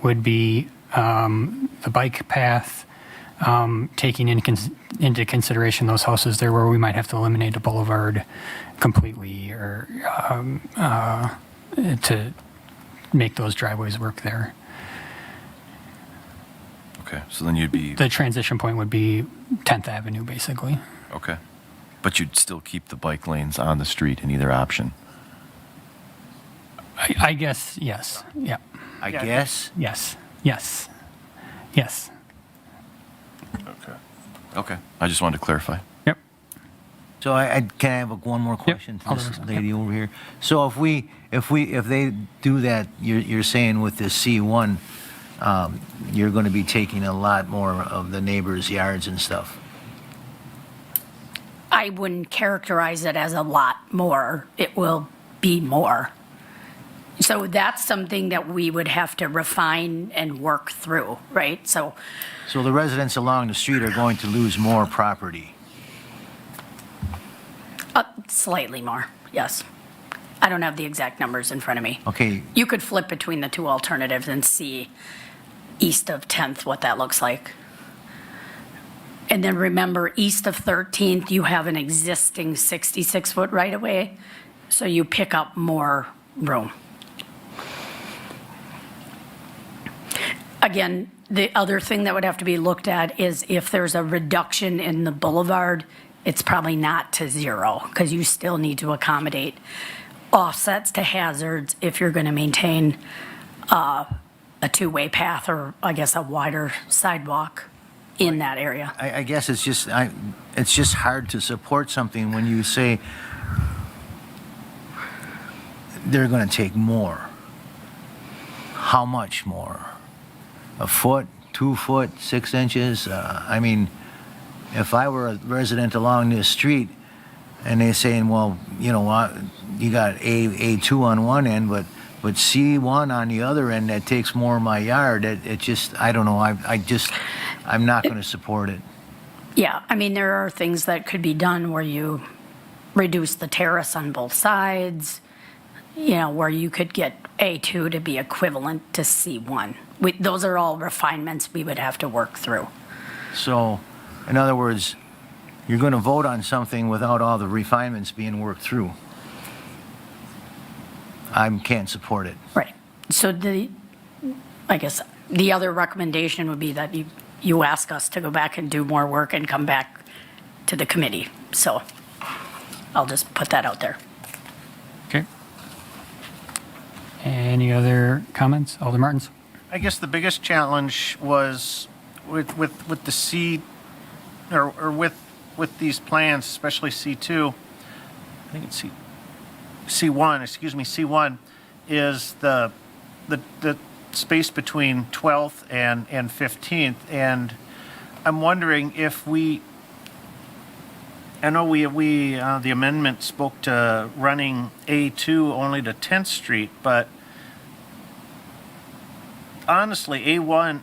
would be the bike path, taking into consideration those houses there where we might have to eliminate a boulevard completely or to make those driveways work there. okay, so then you'd be, The transition point would be 10th Avenue, basically. okay. But you'd still keep the bike lanes on the street in either option. I guess, yes. Yeah. I guess. Yes. Yes. Yes. Okay. Okay, I just wanted to clarify. Yep. So can I have one more question to this Alderman, lady over here? So if they do that, you're saying with this C1, you're going to be taking a lot more of the neighbors' yards and stuff. I wouldn't characterize it as a lot more. It will be more. So that's something that we would have to refine and work through, right? So So the residents along the street are going to lose more property. slightly more, yes. I don't have the exact numbers in front of me. Okay, You could flip between the two alternatives and see east of 10th what that looks like. And then remember, east of 13th, you have an existing 66-foot right-of-way, so you pick up more room. Again, the other thing that would have to be looked at is if there's a reduction in the boulevard, it's probably not to zero, because you still need to accommodate offsets to hazards if you're going to maintain a two-way path or, I guess, a wider sidewalk in that area. I guess it's just hard to support something when you say they're going to take more. How much more? A foot, 2 foot, 6 inches? I mean, if I were a resident along this street and they're saying, well, you know what, you got A2 on one end, but C1 on the other end that takes more of my yard, it just, I don't know, I'm not going to support it. Yeah, I mean, there are things that could be done where you reduce the terrace on both sides, where you could get A2 to be equivalent to C1. Those are all refinements we would have to work through. So, in other words, you're going to vote on something without all the refinements being worked through. I can't support it. Right. So I guess the other recommendation would be that you ask us to go back and do more work and come back to the committee. So I'll just put that out there. Okay. Any other comments? Alder Martins? I guess the biggest challenge was with the C, or with these plans, especially C2, I think it's C1, is the space between 12th and 15th. And I'm wondering if I know the amendment spoke to running A2 only to 10th Street, but honestly, A1,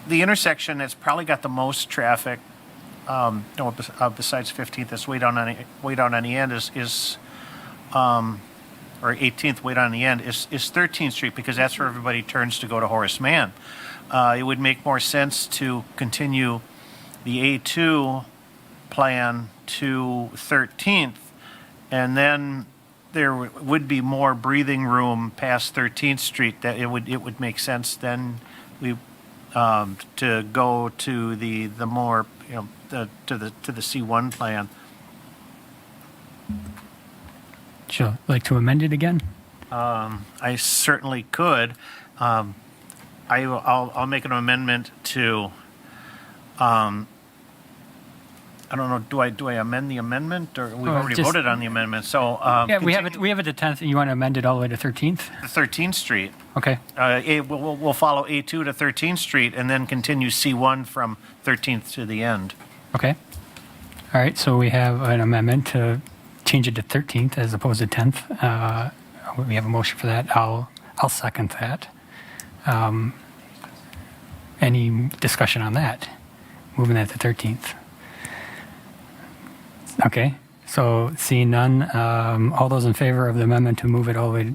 the intersection that's probably got the most traffic, besides 15th, that's way down on the end or 18th way down on the end is 13th Street, because that's where everybody turns to go to Horace Mann. It would make more sense to continue the A2 plan to 13th, and then there would be more breathing room past 13th Street. That it would make sense then to go to the more to the C1 plan. Would you like to amend it again? I certainly could. I'll make an amendment to. I don't know. Do I amend the amendment, or we've already voted on the amendment? So Yeah, we have it to 10th, and you want to amend it all the way to 13th? The 13th Street. Okay. We'll follow A2 to 13th Street and then continue C1 from 13th to the end. Okay. All right, so we have an amendment to change it to 13th as opposed to 10th. We have a motion for that. I'll second that. Any discussion on that? Moving that to 13th. Okay, so seeing none, all those in favor of the amendment to move it all the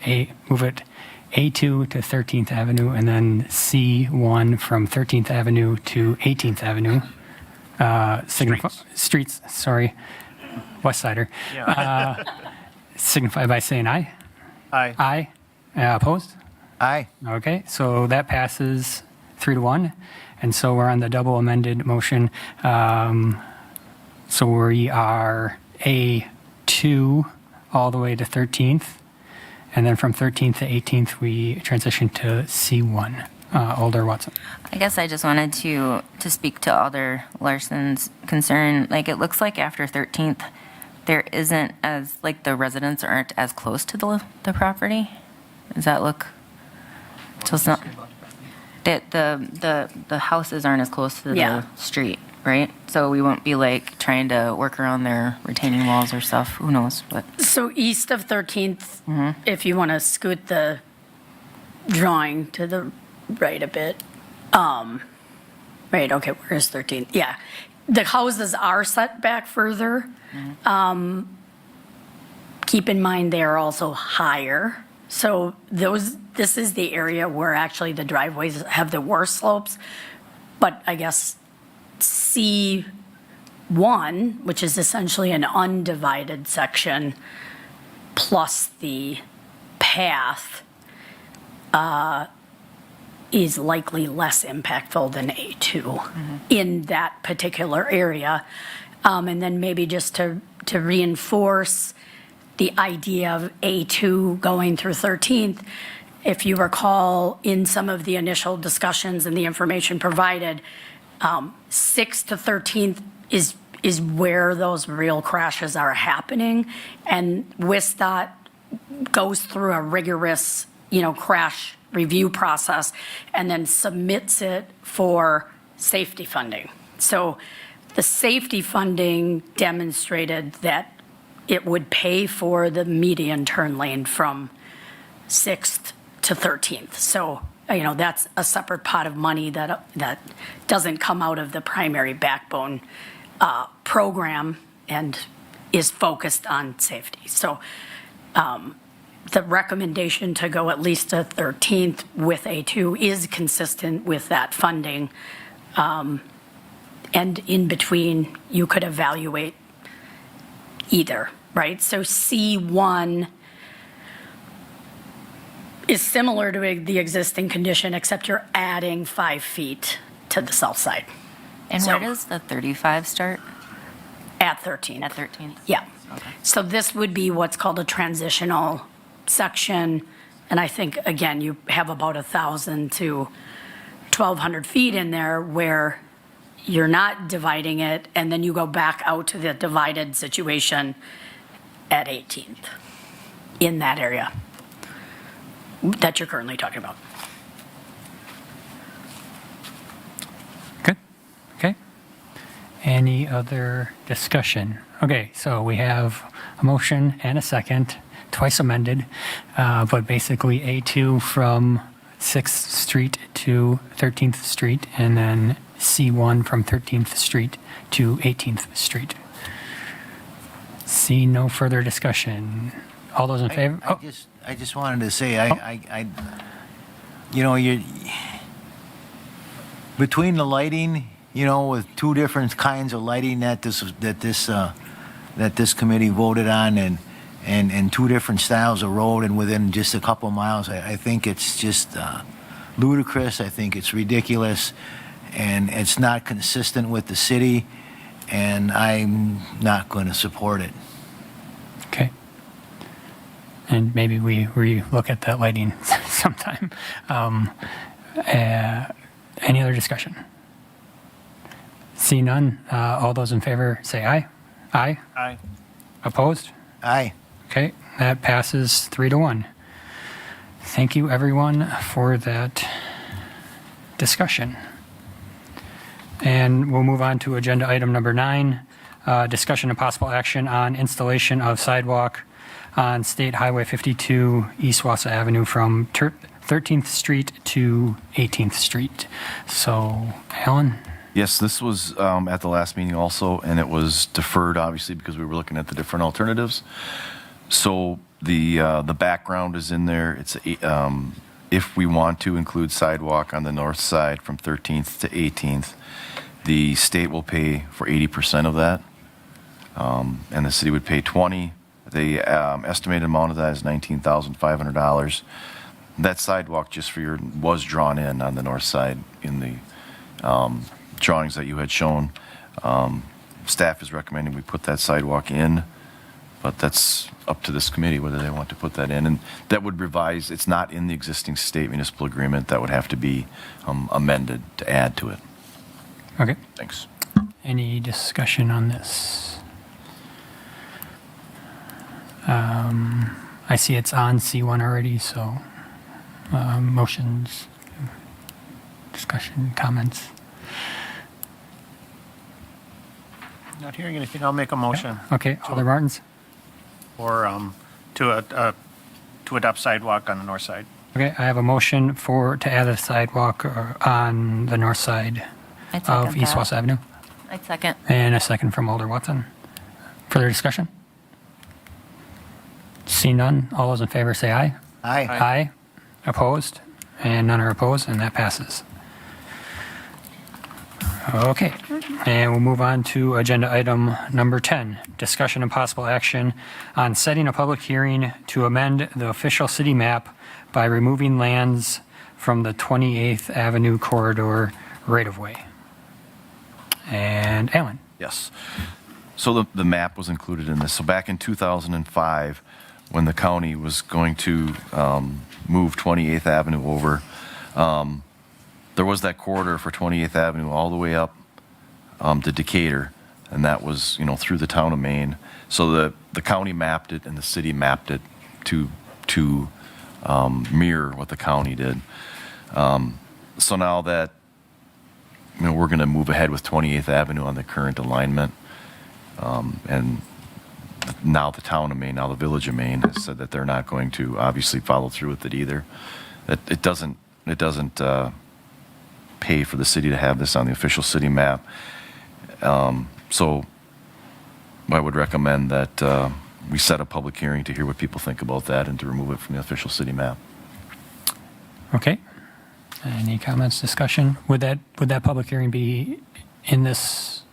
way, move it A2 to 13th Avenue and then C1 from 13th Avenue to 18th Avenue. West Sider. Yeah. Signify by saying aye. Aye. Aye. Opposed? Aye. Okay, so that passes 3-1. And so we're on the double amended motion. So we are A2 all the way to 13th. And then from 13th to 18th, we transition to C1. Alder Watson. I guess I just wanted to speak to Alder Larson's concern. Like, it looks like after 13th, there isn't as, like, the residents aren't as close to the property. Does that look? So it's not, the houses aren't as close to the street, right? So we won't be, like, trying to work around their retaining walls or stuff. Who knows? But So east of 13th, if you want to scoot the drawing to the right a bit. Right, okay, where is 13th? Yeah. The houses are set back further. Keep in mind they are also higher. So this is the area where actually the driveways have the worst slopes. But I guess C1, which is essentially an undivided section, plus the path, is likely less impactful than A2 in that particular area. And then maybe just to reinforce the idea of A2 going through 13th, if you recall in some of the initial discussions and the information provided, 6th to 13th is where those real crashes are happening. And WISDOT goes through a rigorous, crash review process and then submits it for safety funding. So the safety funding demonstrated that it would pay for the median turn lane from 6th to 13th. So, that's a separate pot of money that doesn't come out of the primary backbone program. And is focused on safety. So the recommendation to go at least to 13th with A2 is consistent with that funding. And in between, you could evaluate either, right? So C1 is similar to the existing condition, except you're adding 5 feet to the south side. And So- where does the 35 start? At 13th. At 13th? Yeah. So this would be what's called a transitional section. And I think, again, you have about 1,000 to 1,200 feet in there where you're not dividing it, and then you go back out to the divided situation at 18th in that area that you're currently talking about. Good. Okay. Any other discussion? Okay, so we have a motion and a second, twice amended, but basically A2 from 6th Street to 13th Street, and then C1 from 13th Street to 18th Street. See no further discussion. All those in favor? Oh, I just wanted to say, you know, between the lighting, you know, with two different kinds of lighting that this committee voted on, and two different styles of road, and within just a couple miles, I think it's just ludicrous. I think it's ridiculous, and it's not consistent with the city, and I'm not going to support it. okay. And maybe we relook at that lighting sometime. Any other discussion? See none. All those in favor say aye. Aye. Aye. Opposed? Aye. Okay, that passes 3-1. Thank you, everyone, for that discussion. And we'll move on to agenda item number 9, discussion and possible action on installation of sidewalk on State Highway 52 East Wausau Avenue from 13th Street to 18th Street. So, Alan? Yes, this was at the last meeting also, and it was deferred, obviously, because we were looking at the different alternatives. So the background is in there. It's if we want to include sidewalk on the north side from 13th to 18th, the state will pay for 80% of that, and the city would pay 20%. The estimated amount of that is $19,500. That sidewalk, just for was drawn in on the north side in the drawings that you had shown. Staff is recommending we put that sidewalk in, but that's up to this committee whether they want to put that in. And that would revise, it's not in the existing state municipal agreement. That would have to be amended to add to it. Okay. Thanks. Any discussion on this? I see it's on C1 already, so motions, discussion, comments. Not hearing anything, I'll make a motion Okay, Alder Martins. for, to adopt sidewalk on the north side. Okay, I have a motion to add a sidewalk on the north side I'd second of East that. Wausau Avenue. I'd second. And a second from Alder Watson. Further discussion? See none. All those in favor say aye. Aye. Aye. Opposed? And none are opposed, and that passes. Okay, and we'll move on to agenda item number 10, discussion and possible action on setting a public hearing to amend the official city map by removing lands from the 28th Avenue corridor right-of-way. And Alan? Yes. So the map was included in this. So back in 2005, when the county was going to move 28th Avenue over, there was that corridor for 28th Avenue all the way up to Decatur, and that was, you know, through the town of Maine. So the county mapped it and the city mapped it to mirror what the county did. So now that, you know, we're going to move ahead with 28th Avenue on the current alignment, and now the town of Maine, now the village of Maine has said that they're not going to obviously follow through with it either. That it doesn't pay for the city to have this on the official city map. So I would recommend that we set a public hearing to hear what people think about that and to remove it from the official city map. Okay. Any comments, discussion? Would that public hearing be in this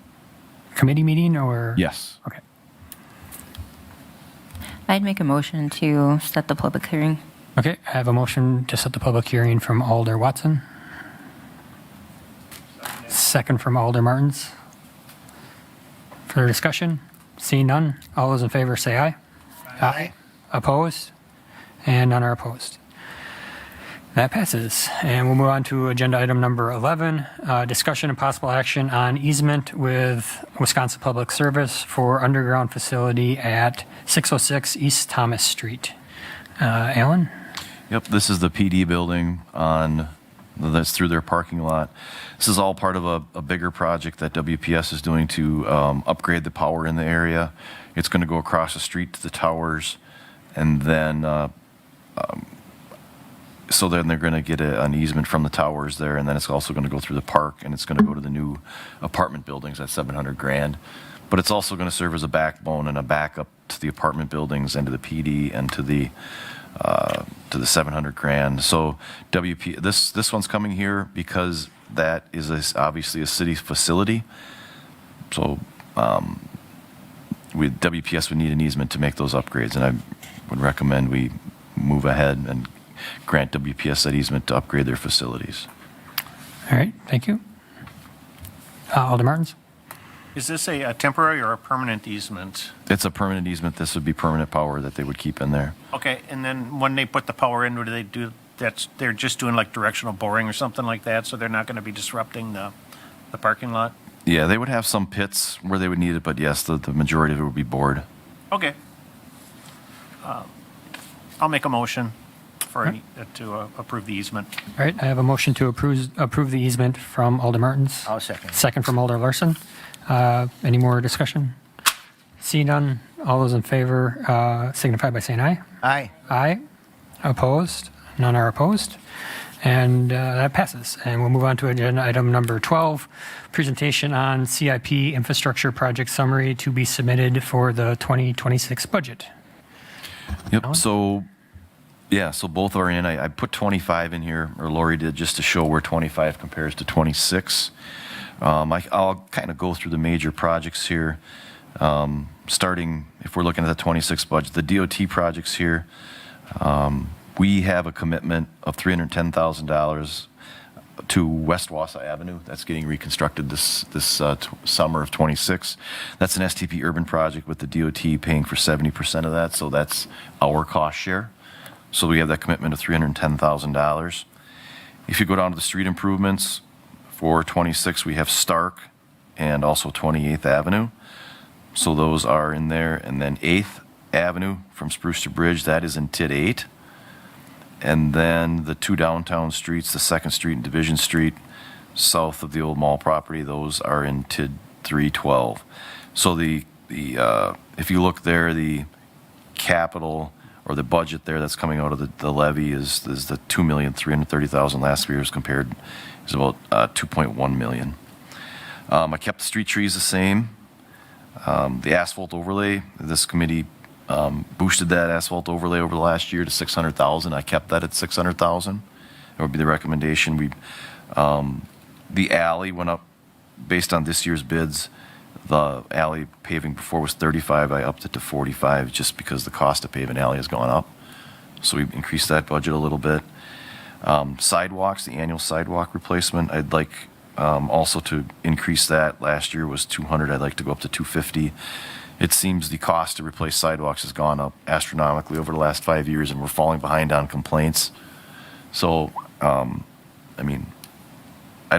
committee meeting or? Yes. Okay. I'd make a motion to set the public hearing. Okay, I have a motion to set the public hearing from Alder Watson. Second from Alder Martins. Further discussion? Seeing none, all those in favor say aye. Aye. Opposed? And none are opposed. That passes. And we'll move on to agenda item number 11, discussion and possible action on easement with Wisconsin Public Service for underground facility at 606 East Thomas Street. Alan? Yep, this is the PD building that's through their parking lot. This is all part of a bigger project that WPS is doing to upgrade the power in the area. It's going to go across the street to the towers, and then so then they're going to get an easement from the towers there, and then it's also going to go through the park, and it's going to go to the new apartment buildings at $700,000. But it's also going to serve as a backbone and a backup to the apartment buildings and to the PD and to the $700,000. So this one's coming here because that is obviously a city facility. So WPS would need an easement to make those upgrades, and I would recommend we move ahead and grant WPS that easement to upgrade their facilities. All right, thank you. Alder Martins? Is this a temporary or a permanent easement? It's a permanent easement. This would be permanent power that they would keep in there. Okay, and then when they put the power in, what do they do? They're just doing like directional boring or something like that, so they're not going to be disrupting the parking lot? Yeah, they would have some pits where they would need it, but yes, the majority of it would be bored. Okay. I'll make a motion to approve the easement. All right, I have a motion to approve the easement from Alder Martins. I'll second. Second from Alder Larson. Any more discussion? Seeing none, all those in favor signify by saying aye. Aye. Aye. Opposed? None are opposed. And that passes. And we'll move on to agenda item number 12, presentation on CIP infrastructure project summary to be submitted for the 2026 budget. Yep. So both are in. I put 25 in here, or Lori did, just to show where 25 compares to 26. I'll kind of go through the major projects here, starting, if we're looking at the 26 budget, the DOT projects here. We have a commitment of $310,000 to West Wausau Avenue. That's getting reconstructed this summer of 26. That's an STP urban project with the DOT paying for 70% of that, so that's our cost share. So we have that commitment of $310,000. If you go down to the street improvements, for 26, we have Stark and also 28th Avenue. So those are in there. And then 8th Avenue from Spruce to Bridge, that is in TID 8. And then the two downtown streets, the 2nd Street and Division Street, south of the old mall property, those are in TID 312. So if you look there, the capital or the budget there that's coming out of the levy is the $2,330,000 last year's compared is about $2.1 million. I kept the street trees the same. The asphalt overlay, this committee boosted that asphalt overlay over the last year to $600,000. I kept that at $600,000. That would be the recommendation. The alley went up based on this year's bids. The alley paving before was 35. I upped it to 45 just because the cost of paving alley has gone up. So we increased that budget a little bit. Sidewalks, the annual sidewalk replacement, I'd like also to increase that. Last year was 200. I'd like to go up to 250. It seems the cost to replace sidewalks has gone up astronomically over the last 5 years, and we're falling behind on complaints. So, I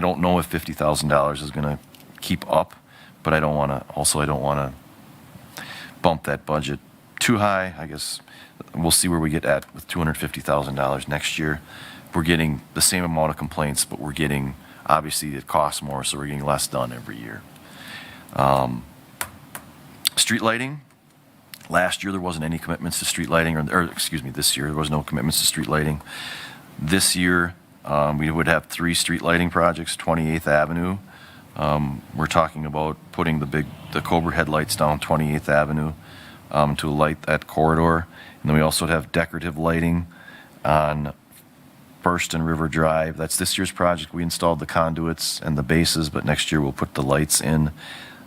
don't know if $50,000 is going to keep up, but I don't want to bump that budget too high. I guess we'll see where we get at with $250,000 next year. We're getting the same amount of complaints, but we're getting, obviously it costs more, so we're getting less done every year. Street lighting. Last year there wasn't any commitments to street lighting, this year there was no commitments to street lighting. This year we would have 3 street lighting projects: 28th Avenue, We're talking about putting the Cobra headlights down 28th Avenue to light that corridor. And then we also have decorative lighting on First and River Drive. That's this year's project. We installed the conduits and the bases, but next year we'll put the lights in.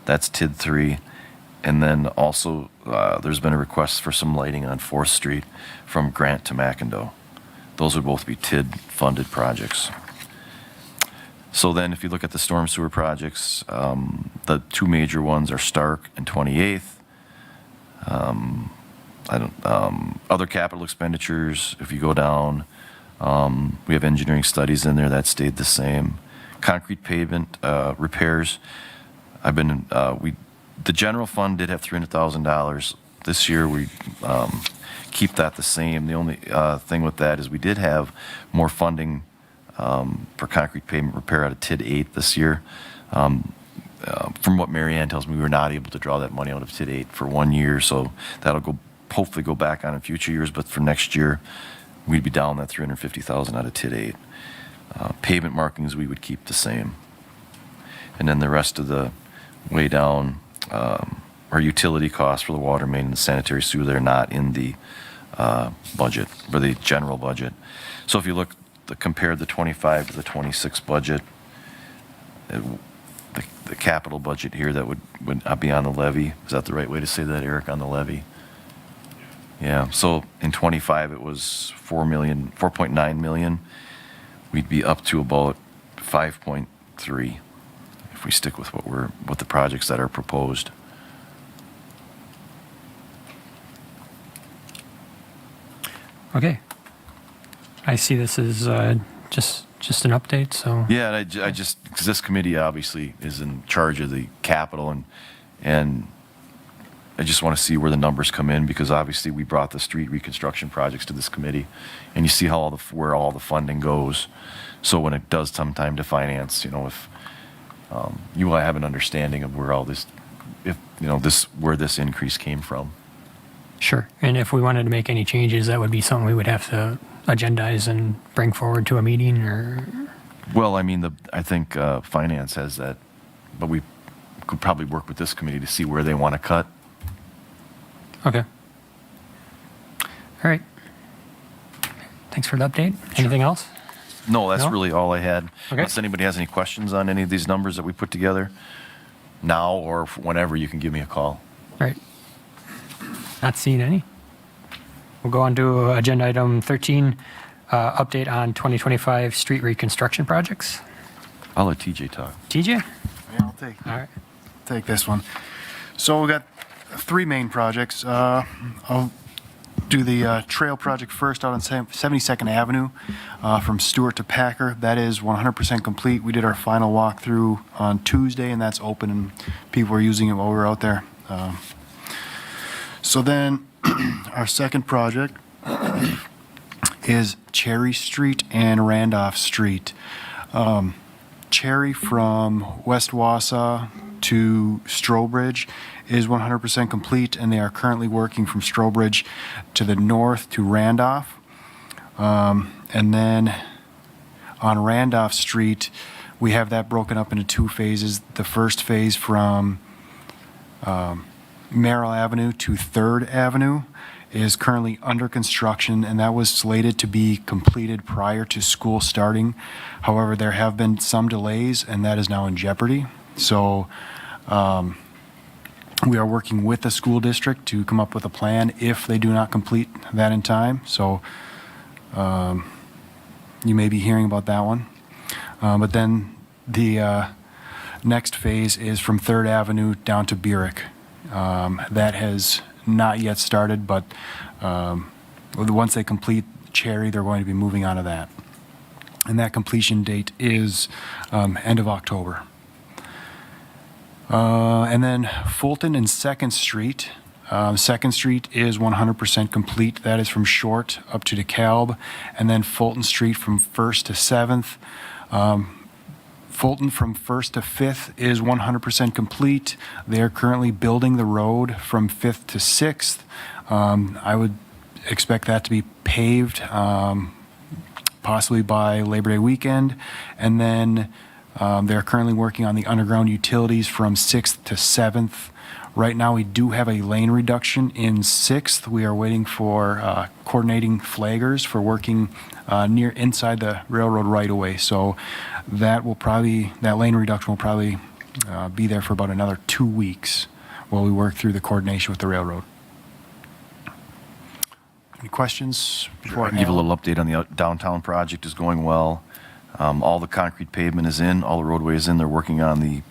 That's TID 3. And then also there's been a request for some lighting on 4th Street from Grant to McIndoe. Those would both be TID funded projects. So then if you look at the storm sewer projects, the two major ones are Stark and 28th. Other capital expenditures, if you go down, we have engineering studies in there that stayed the same. Concrete pavement repairs. The general fund did have $300,000. This year we keep that the same. The only thing with that is we did have more funding for concrete pavement repair out of TID 8 this year. From what Mary Ann tells me, we were not able to draw that money out of TID 8 for 1 year, so that'll hopefully go back on in future years. But for next year, we'd be down that $350,000 out of TID 8. Pavement markings we would keep the same, and then the rest of the way down, our utility costs for the water main and the sanitary sewer, they're not in the budget or the general budget. So if you look, compare the 25 to the 26 budget, the capital budget here that would not be on the levy. Is that the right way to say that, Eric, on the levy? Yeah, so in 25 it was 4.9 million. We'd be up to about 5.3 if we stick with what the projects that are proposed. Okay. I see this as just an update, so. Yeah, and I just, because this committee obviously is in charge of the capital, and I just want to see where the numbers come in, because obviously we brought the street reconstruction projects to this committee, and you see how where all the funding goes. So when it does come time to finance, if you will have an understanding of where all this, where this increase came from. Sure. And if we wanted to make any changes, that would be something we would have to agendize and bring forward to a meeting, or? Well, I think finance has that, but we could probably work with this committee to see where they want to cut. Okay. All right. Thanks for the update. Anything else? No, that's No? really all I had. Okay. Unless anybody has any questions on any of these numbers that we put together now or whenever, you can give me a call. All right. Not seeing any. We'll go on to agenda item 13, update on 2025 street reconstruction projects. I'll let TJ talk. TJ? Yeah, I'll All right. take this one. So we got 3 main projects. I'll do the trail project first out on 72nd Avenue from Stewart to Packer. That is 100% complete. We did our final walkthrough on Tuesday, and that's open, and people are using it while we were out there. So then our second project is Cherry Street and Randolph Street. Cherry from West Wausau to Strobridge is 100% complete, and they are currently working from Strobridge to the north to Randolph. And then on Randolph Street, we have that broken up into 2 phases. The first phase from Merrill Avenue to 3rd Avenue is currently under construction, and that was slated to be completed prior to school starting. However, there have been some delays, and that is now in jeopardy. So we are working with the school district to come up with a plan if they do not complete that in time. So you may be hearing about that one. But then the next phase is from 3rd Avenue down to Burek. That has not yet started, but once they complete Cherry, they're going to be moving on to that. And that completion date is end of October. And then Fulton and 2nd Street. 2nd Street is 100% complete. That is from Short up to DeKalb. And then Fulton Street from 1st to 7th. Fulton from 1st to 5th is 100% complete. They are currently building the road from 5th to 6th. I would expect that to be paved possibly by Labor Day weekend. And then They're currently working on the underground utilities from 6th to 7th. Right now, we do have a lane reduction in 6th. We are waiting for coordinating flaggers for working near inside the railroad right-of-way. So that lane reduction will probably be there for about another 2 weeks while we work through the coordination with the railroad. Any questions? Before I give a little update on the downtown project is going well. All the concrete pavement is in, all the roadway is in. They're working on the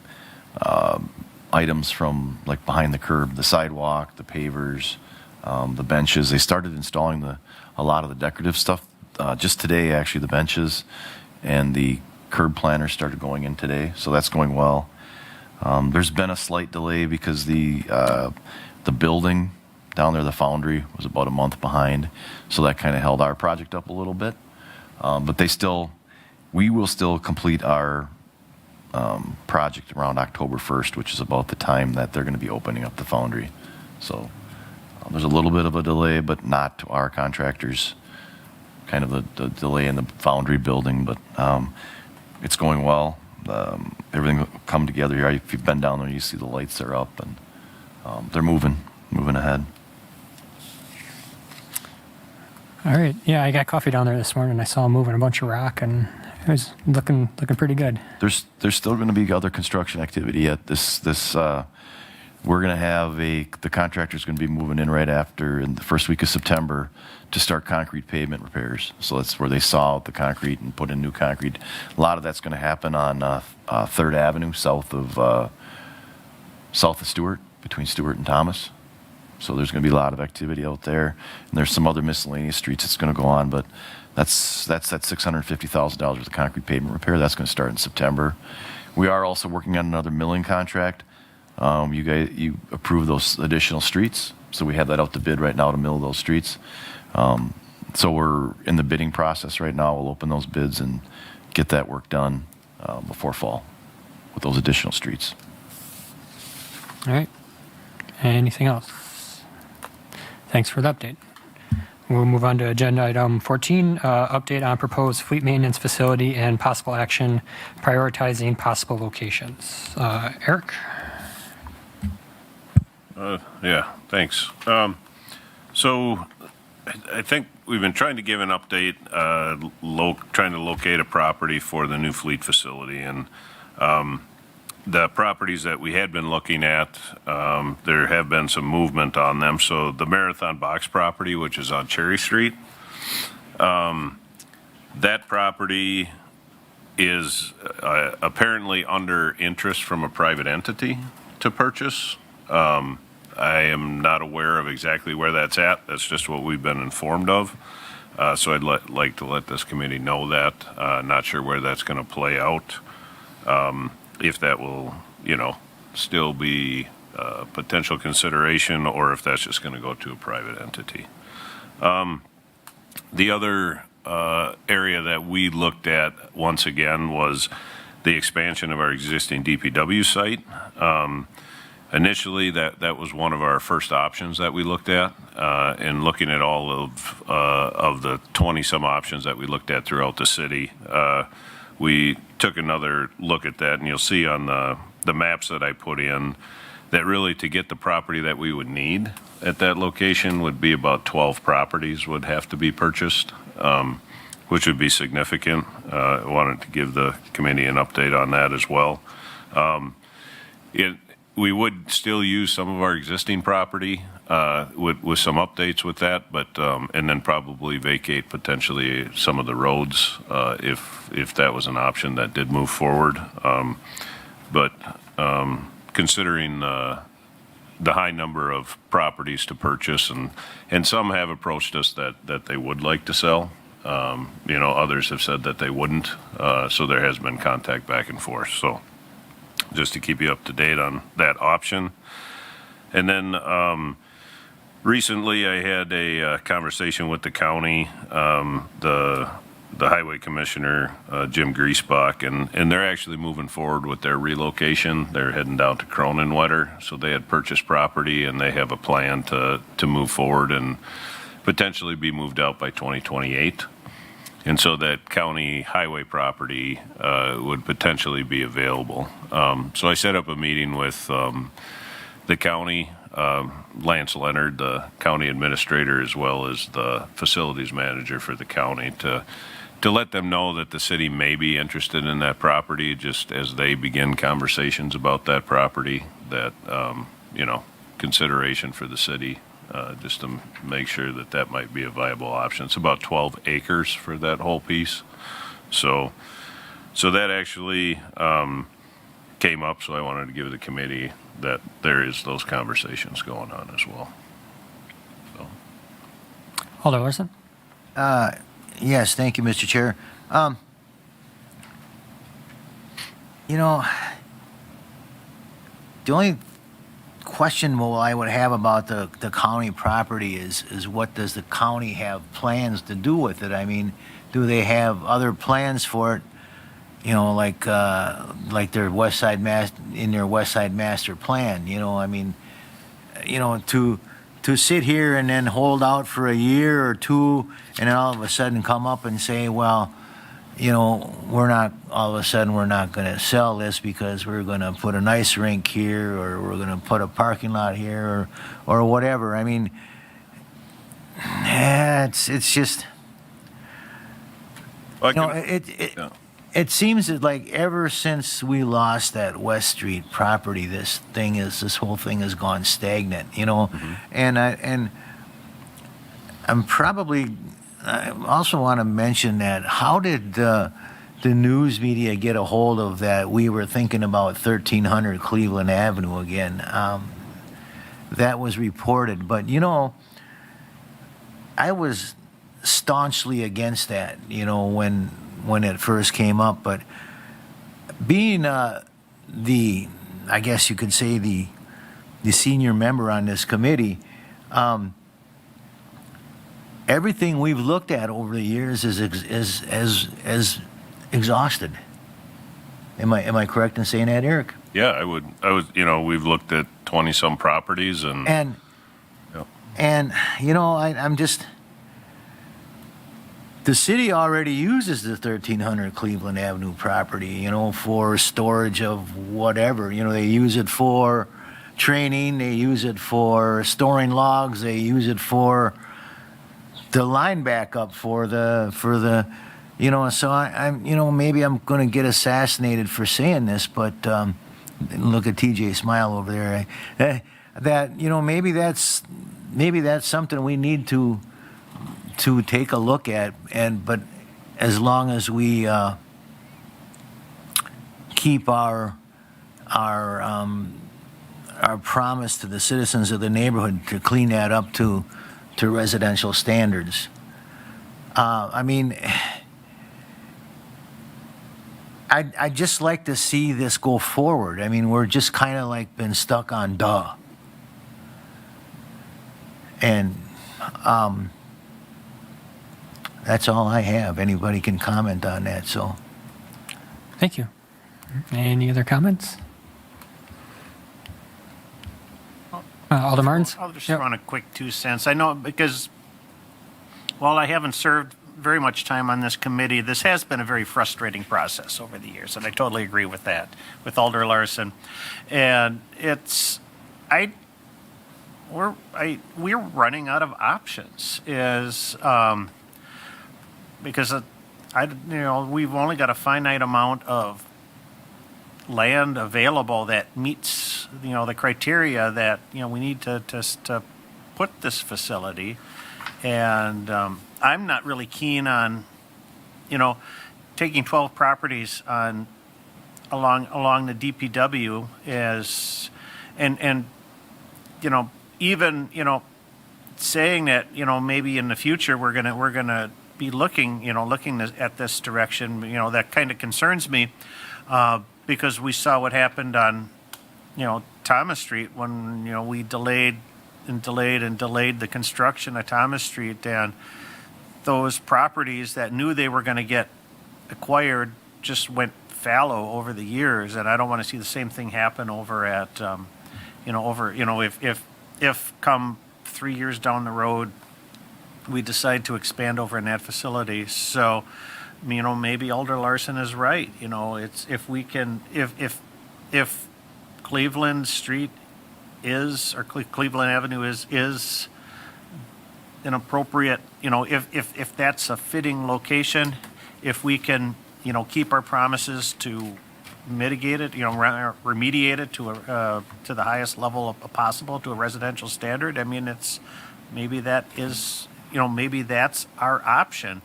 items from like behind the curb, the sidewalk, the pavers, the benches. They started installing a lot of the decorative stuff just today, actually, the benches and the curb planters started going in today, so that's going well. There's been a slight delay because the building down there, the foundry, was about a month behind, so that kind of held our project up a little bit. But we will still complete our project around October 1st, which is about the time that they're going to be opening up the foundry. So there's a little bit of a delay, but not to our contractors, kind of the delay in the foundry building, but it's going well. Everything will come together here. If you've been down there, you see the lights are up, and they're moving ahead. All right. Yeah, I got coffee down there this morning. I saw them moving a bunch of rock, and it was looking pretty good. There's still going to be other construction activity at this. We're going to have the contractor's going to be moving in right after in the first week of September to start concrete pavement repairs. So that's where they saw out the concrete and put in new concrete. A lot of that's going to happen on 3rd Avenue south of Stewart, between Stewart and Thomas. So there's going to be a lot of activity out there, and there's some other miscellaneous streets that's going to go on, but that's that $650,000 worth of concrete pavement repair. That's going to start in September. We are also working on another milling contract. You approved those additional streets, so we have that out to bid right now to mill those streets. So we're in the bidding process right now. We'll open those bids and get that work done before fall with those additional streets. All right. Anything else? Thanks for the update. We'll move on to agenda item 14, update on proposed fleet maintenance facility and possible action, prioritizing possible locations. Eric? Yeah, thanks. So I think we've been trying to give an update, trying to locate a property for the new fleet facility. And the properties that we had been looking at, there have been some movement on them. So the Marathon Box property, which is on Cherry Street, that property is apparently under interest from a private entity to purchase. I am not aware of exactly where that's at. That's just what we've been informed of. So I'd like to let this committee know that. Not sure where that's going to play out. If that will, still be a potential consideration, or if that's just going to go to a private entity. The other area that we looked at, once again, was the expansion of our existing DPW site. Initially, that was one of our first options that we looked at, and looking at all of the 20-some options that we looked at throughout the city. We took another look at that, and you'll see on the maps that I put in that really to get the property that we would need at that location would be about 12 properties would have to be purchased, which would be significant. I wanted to give the committee an update on that as well. We would still use some of our existing property with some updates with that, but and then probably vacate potentially some of the roads if that was an option that did move forward. But considering the high number of properties to purchase, and some have approached us that they would like to sell. Others have said that they wouldn't. So there has been contact back and forth. So just to keep you up to date on that option. And then recently I had a conversation with the county, the highway commissioner, Jim Griesbach, and they're actually moving forward with their relocation. They're heading down to Cronenwetter. So they had purchased property, and they have a plan to move forward and potentially be moved out by 2028. And so that county highway property would potentially be available. So I set up a meeting with the county, Lance Leonard, the county administrator, as well as the facilities manager for the county to let them know that the city may be interested in that property just as they begin conversations about that property, that, consideration for the city, just to make sure that that might be a viable option. It's about 12 acres for that whole piece. So that actually came up, so I wanted to give the committee that there is those conversations going on as well. So. Alder Larson? Yes, thank you, Mr. Chair. The only question I would have about the county property is what does the county have plans to do with it? I mean, do they have other plans for it? Like their West Side Master Plan. I mean, to sit here and then hold out for a year or two, and then all of a sudden come up and say, well, we're not going to sell this because we're going to put an ice rink here, or we're going to put a parking lot here, or whatever. I mean, it's just, it seems that like ever since we lost that West Street property, this whole thing has gone stagnant, and I also want to mention that how did the news media get a hold of that we were thinking about 1300 Cleveland Avenue again? That was reported, but I was staunchly against that, when it first came up, but being I guess you could say the senior member on this committee, everything we've looked at over the years is exhausted. Am I correct in saying that, Eric? Yeah, I was, we've looked at 20 some properties and yep. I'm just, the city already uses the 1300 Cleveland Avenue property, for storage of whatever. They use it for training, they use it for storing logs, they use it for the line backup for the so I'm maybe I'm going to get assassinated for saying this, but look at TJ smile over there. That maybe that's something we need to take a look at, but as long as we keep our promise to the citizens of the neighborhood to clean that up to residential standards. I mean, I'd just like to see this go forward. I mean, we're just kind of like been stuck on duh. And that's all I have. Anybody can comment on that, so. Thank you. Any other comments? Alder Martins? I'll just run a quick 2 cents. I know because while I haven't served very much time on this committee, this has been a very frustrating process over the years, and I totally agree with that, with Alder Larson. And we're running out of options because we've only got a finite amount of land available that meets the criteria that we need to put this facility, and I'm not really keen on taking 12 properties along the DPW and even saying that maybe in the future we're gonna be looking at this direction. That kind of concerns me because we saw what happened on Thomas Street when we delayed the construction of Thomas Street, and those properties that knew they were going to get acquired just went fallow over the years, and I don't want to see the same thing happen over at if come 3 years down the road we decide to expand over in that facility. So, maybe Alder Larson is right. It's if we can, if Cleveland Street is, or Cleveland Avenue is an appropriate, if that's a fitting location, if we can, keep our promises to mitigate it, remediate it to the highest level possible to a residential standard. I mean, maybe that is, maybe that's our option.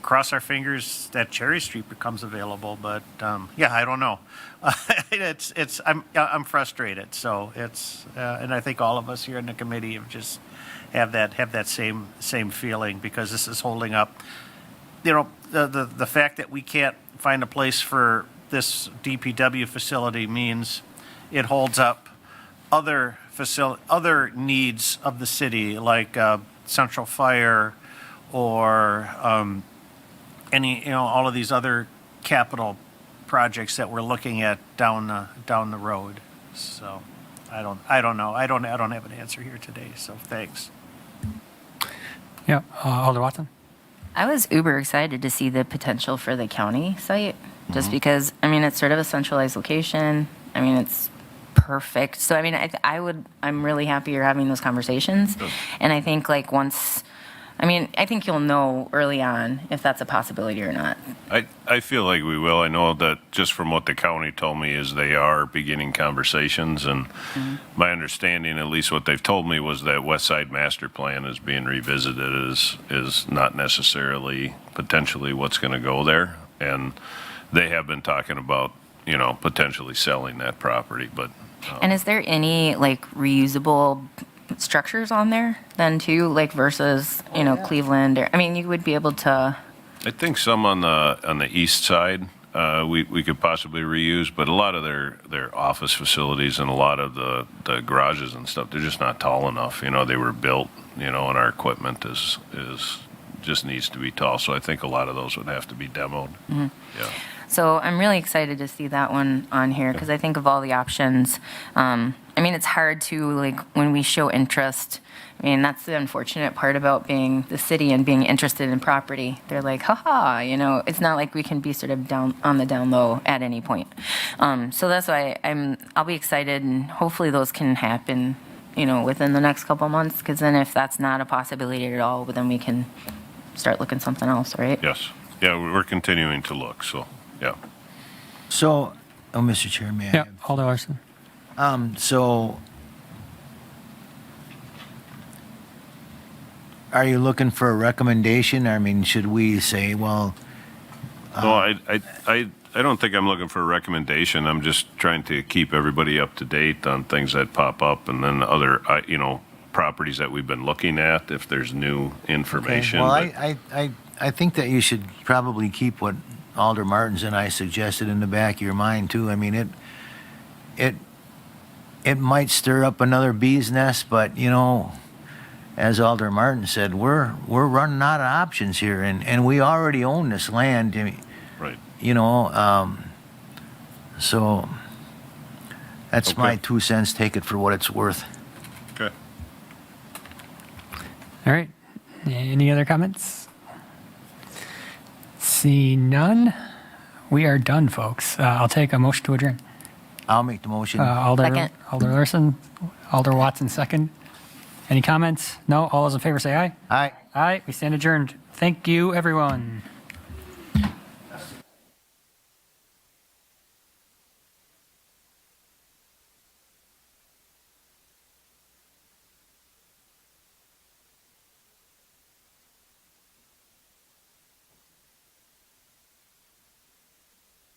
Cross our fingers that Cherry Street becomes available, but I don't know. I'm frustrated. So and I think all of us here in the committee have that same feeling, because this is holding up. The fact that we can't find a place for this DPW facility means it holds up other needs of the city, like central fire, or all of these other capital projects that we're looking at down the road. So I don't know. I don't have an answer here today. So thanks. Yeah, Alder Watson? I was uber excited to see the potential for the county site, just because, it's sort of a centralized location. It's perfect. So, I'm really happy you're having those conversations. And I think I think you'll know early on if that's a possibility or not. I feel like we will. I know that just from what the county told me is they are beginning conversations, and my understanding, at least what they've told me, was that West Side Master Plan is being revisited, is not necessarily potentially what's going to go there, and they have been talking about, potentially selling that property, but. And is there any reusable structures on there then too, versus Cleveland, or you would be able to. I think some on the east side we could possibly reuse, but a lot of their office facilities and a lot of the garages and stuff, they're just not tall enough. They were built, and our equipment is just needs to be tall. So I think a lot of those would have to be demoed. Mm-hmm. Yeah. So I'm really excited to see that one on here, because I think of all the options. It's hard to, when we show interest, that's the unfortunate part about being the city and being interested in property. They're like, haha, it's not like we can be sort of on the down low at any point. So that's why I'll be excited, and hopefully those can happen, within the next couple months, because then if that's not a possibility at all, then we can start looking something else, right? Yes. Yeah, we're continuing to look, so, yeah. So, Mr. Chair, may I? Yeah, Alder Larson. So, are you looking for a recommendation? Should we say, well? No, I don't think I'm looking for a recommendation. I'm just trying to keep everybody up to date on things that pop up, and then other, properties that we've been looking at, if there's new information. Okay. Well, I think that you should probably keep what Alder Martins and I suggested in the back of your mind too. It might stir up another bee's nest, but as Alder Martin said, we're running out of options here, and we already own this land. Right. So that's Okay. my 2 cents. Take it for what it's worth. Okay. All right. Any other comments? See none. We are done, folks. I'll take a motion to adjourn. I'll make the motion. Second. Alder Larson, Alder Watson, second. Any comments? No? All those in favor say aye. Aye. Aye. We stand adjourned. Thank you, everyone.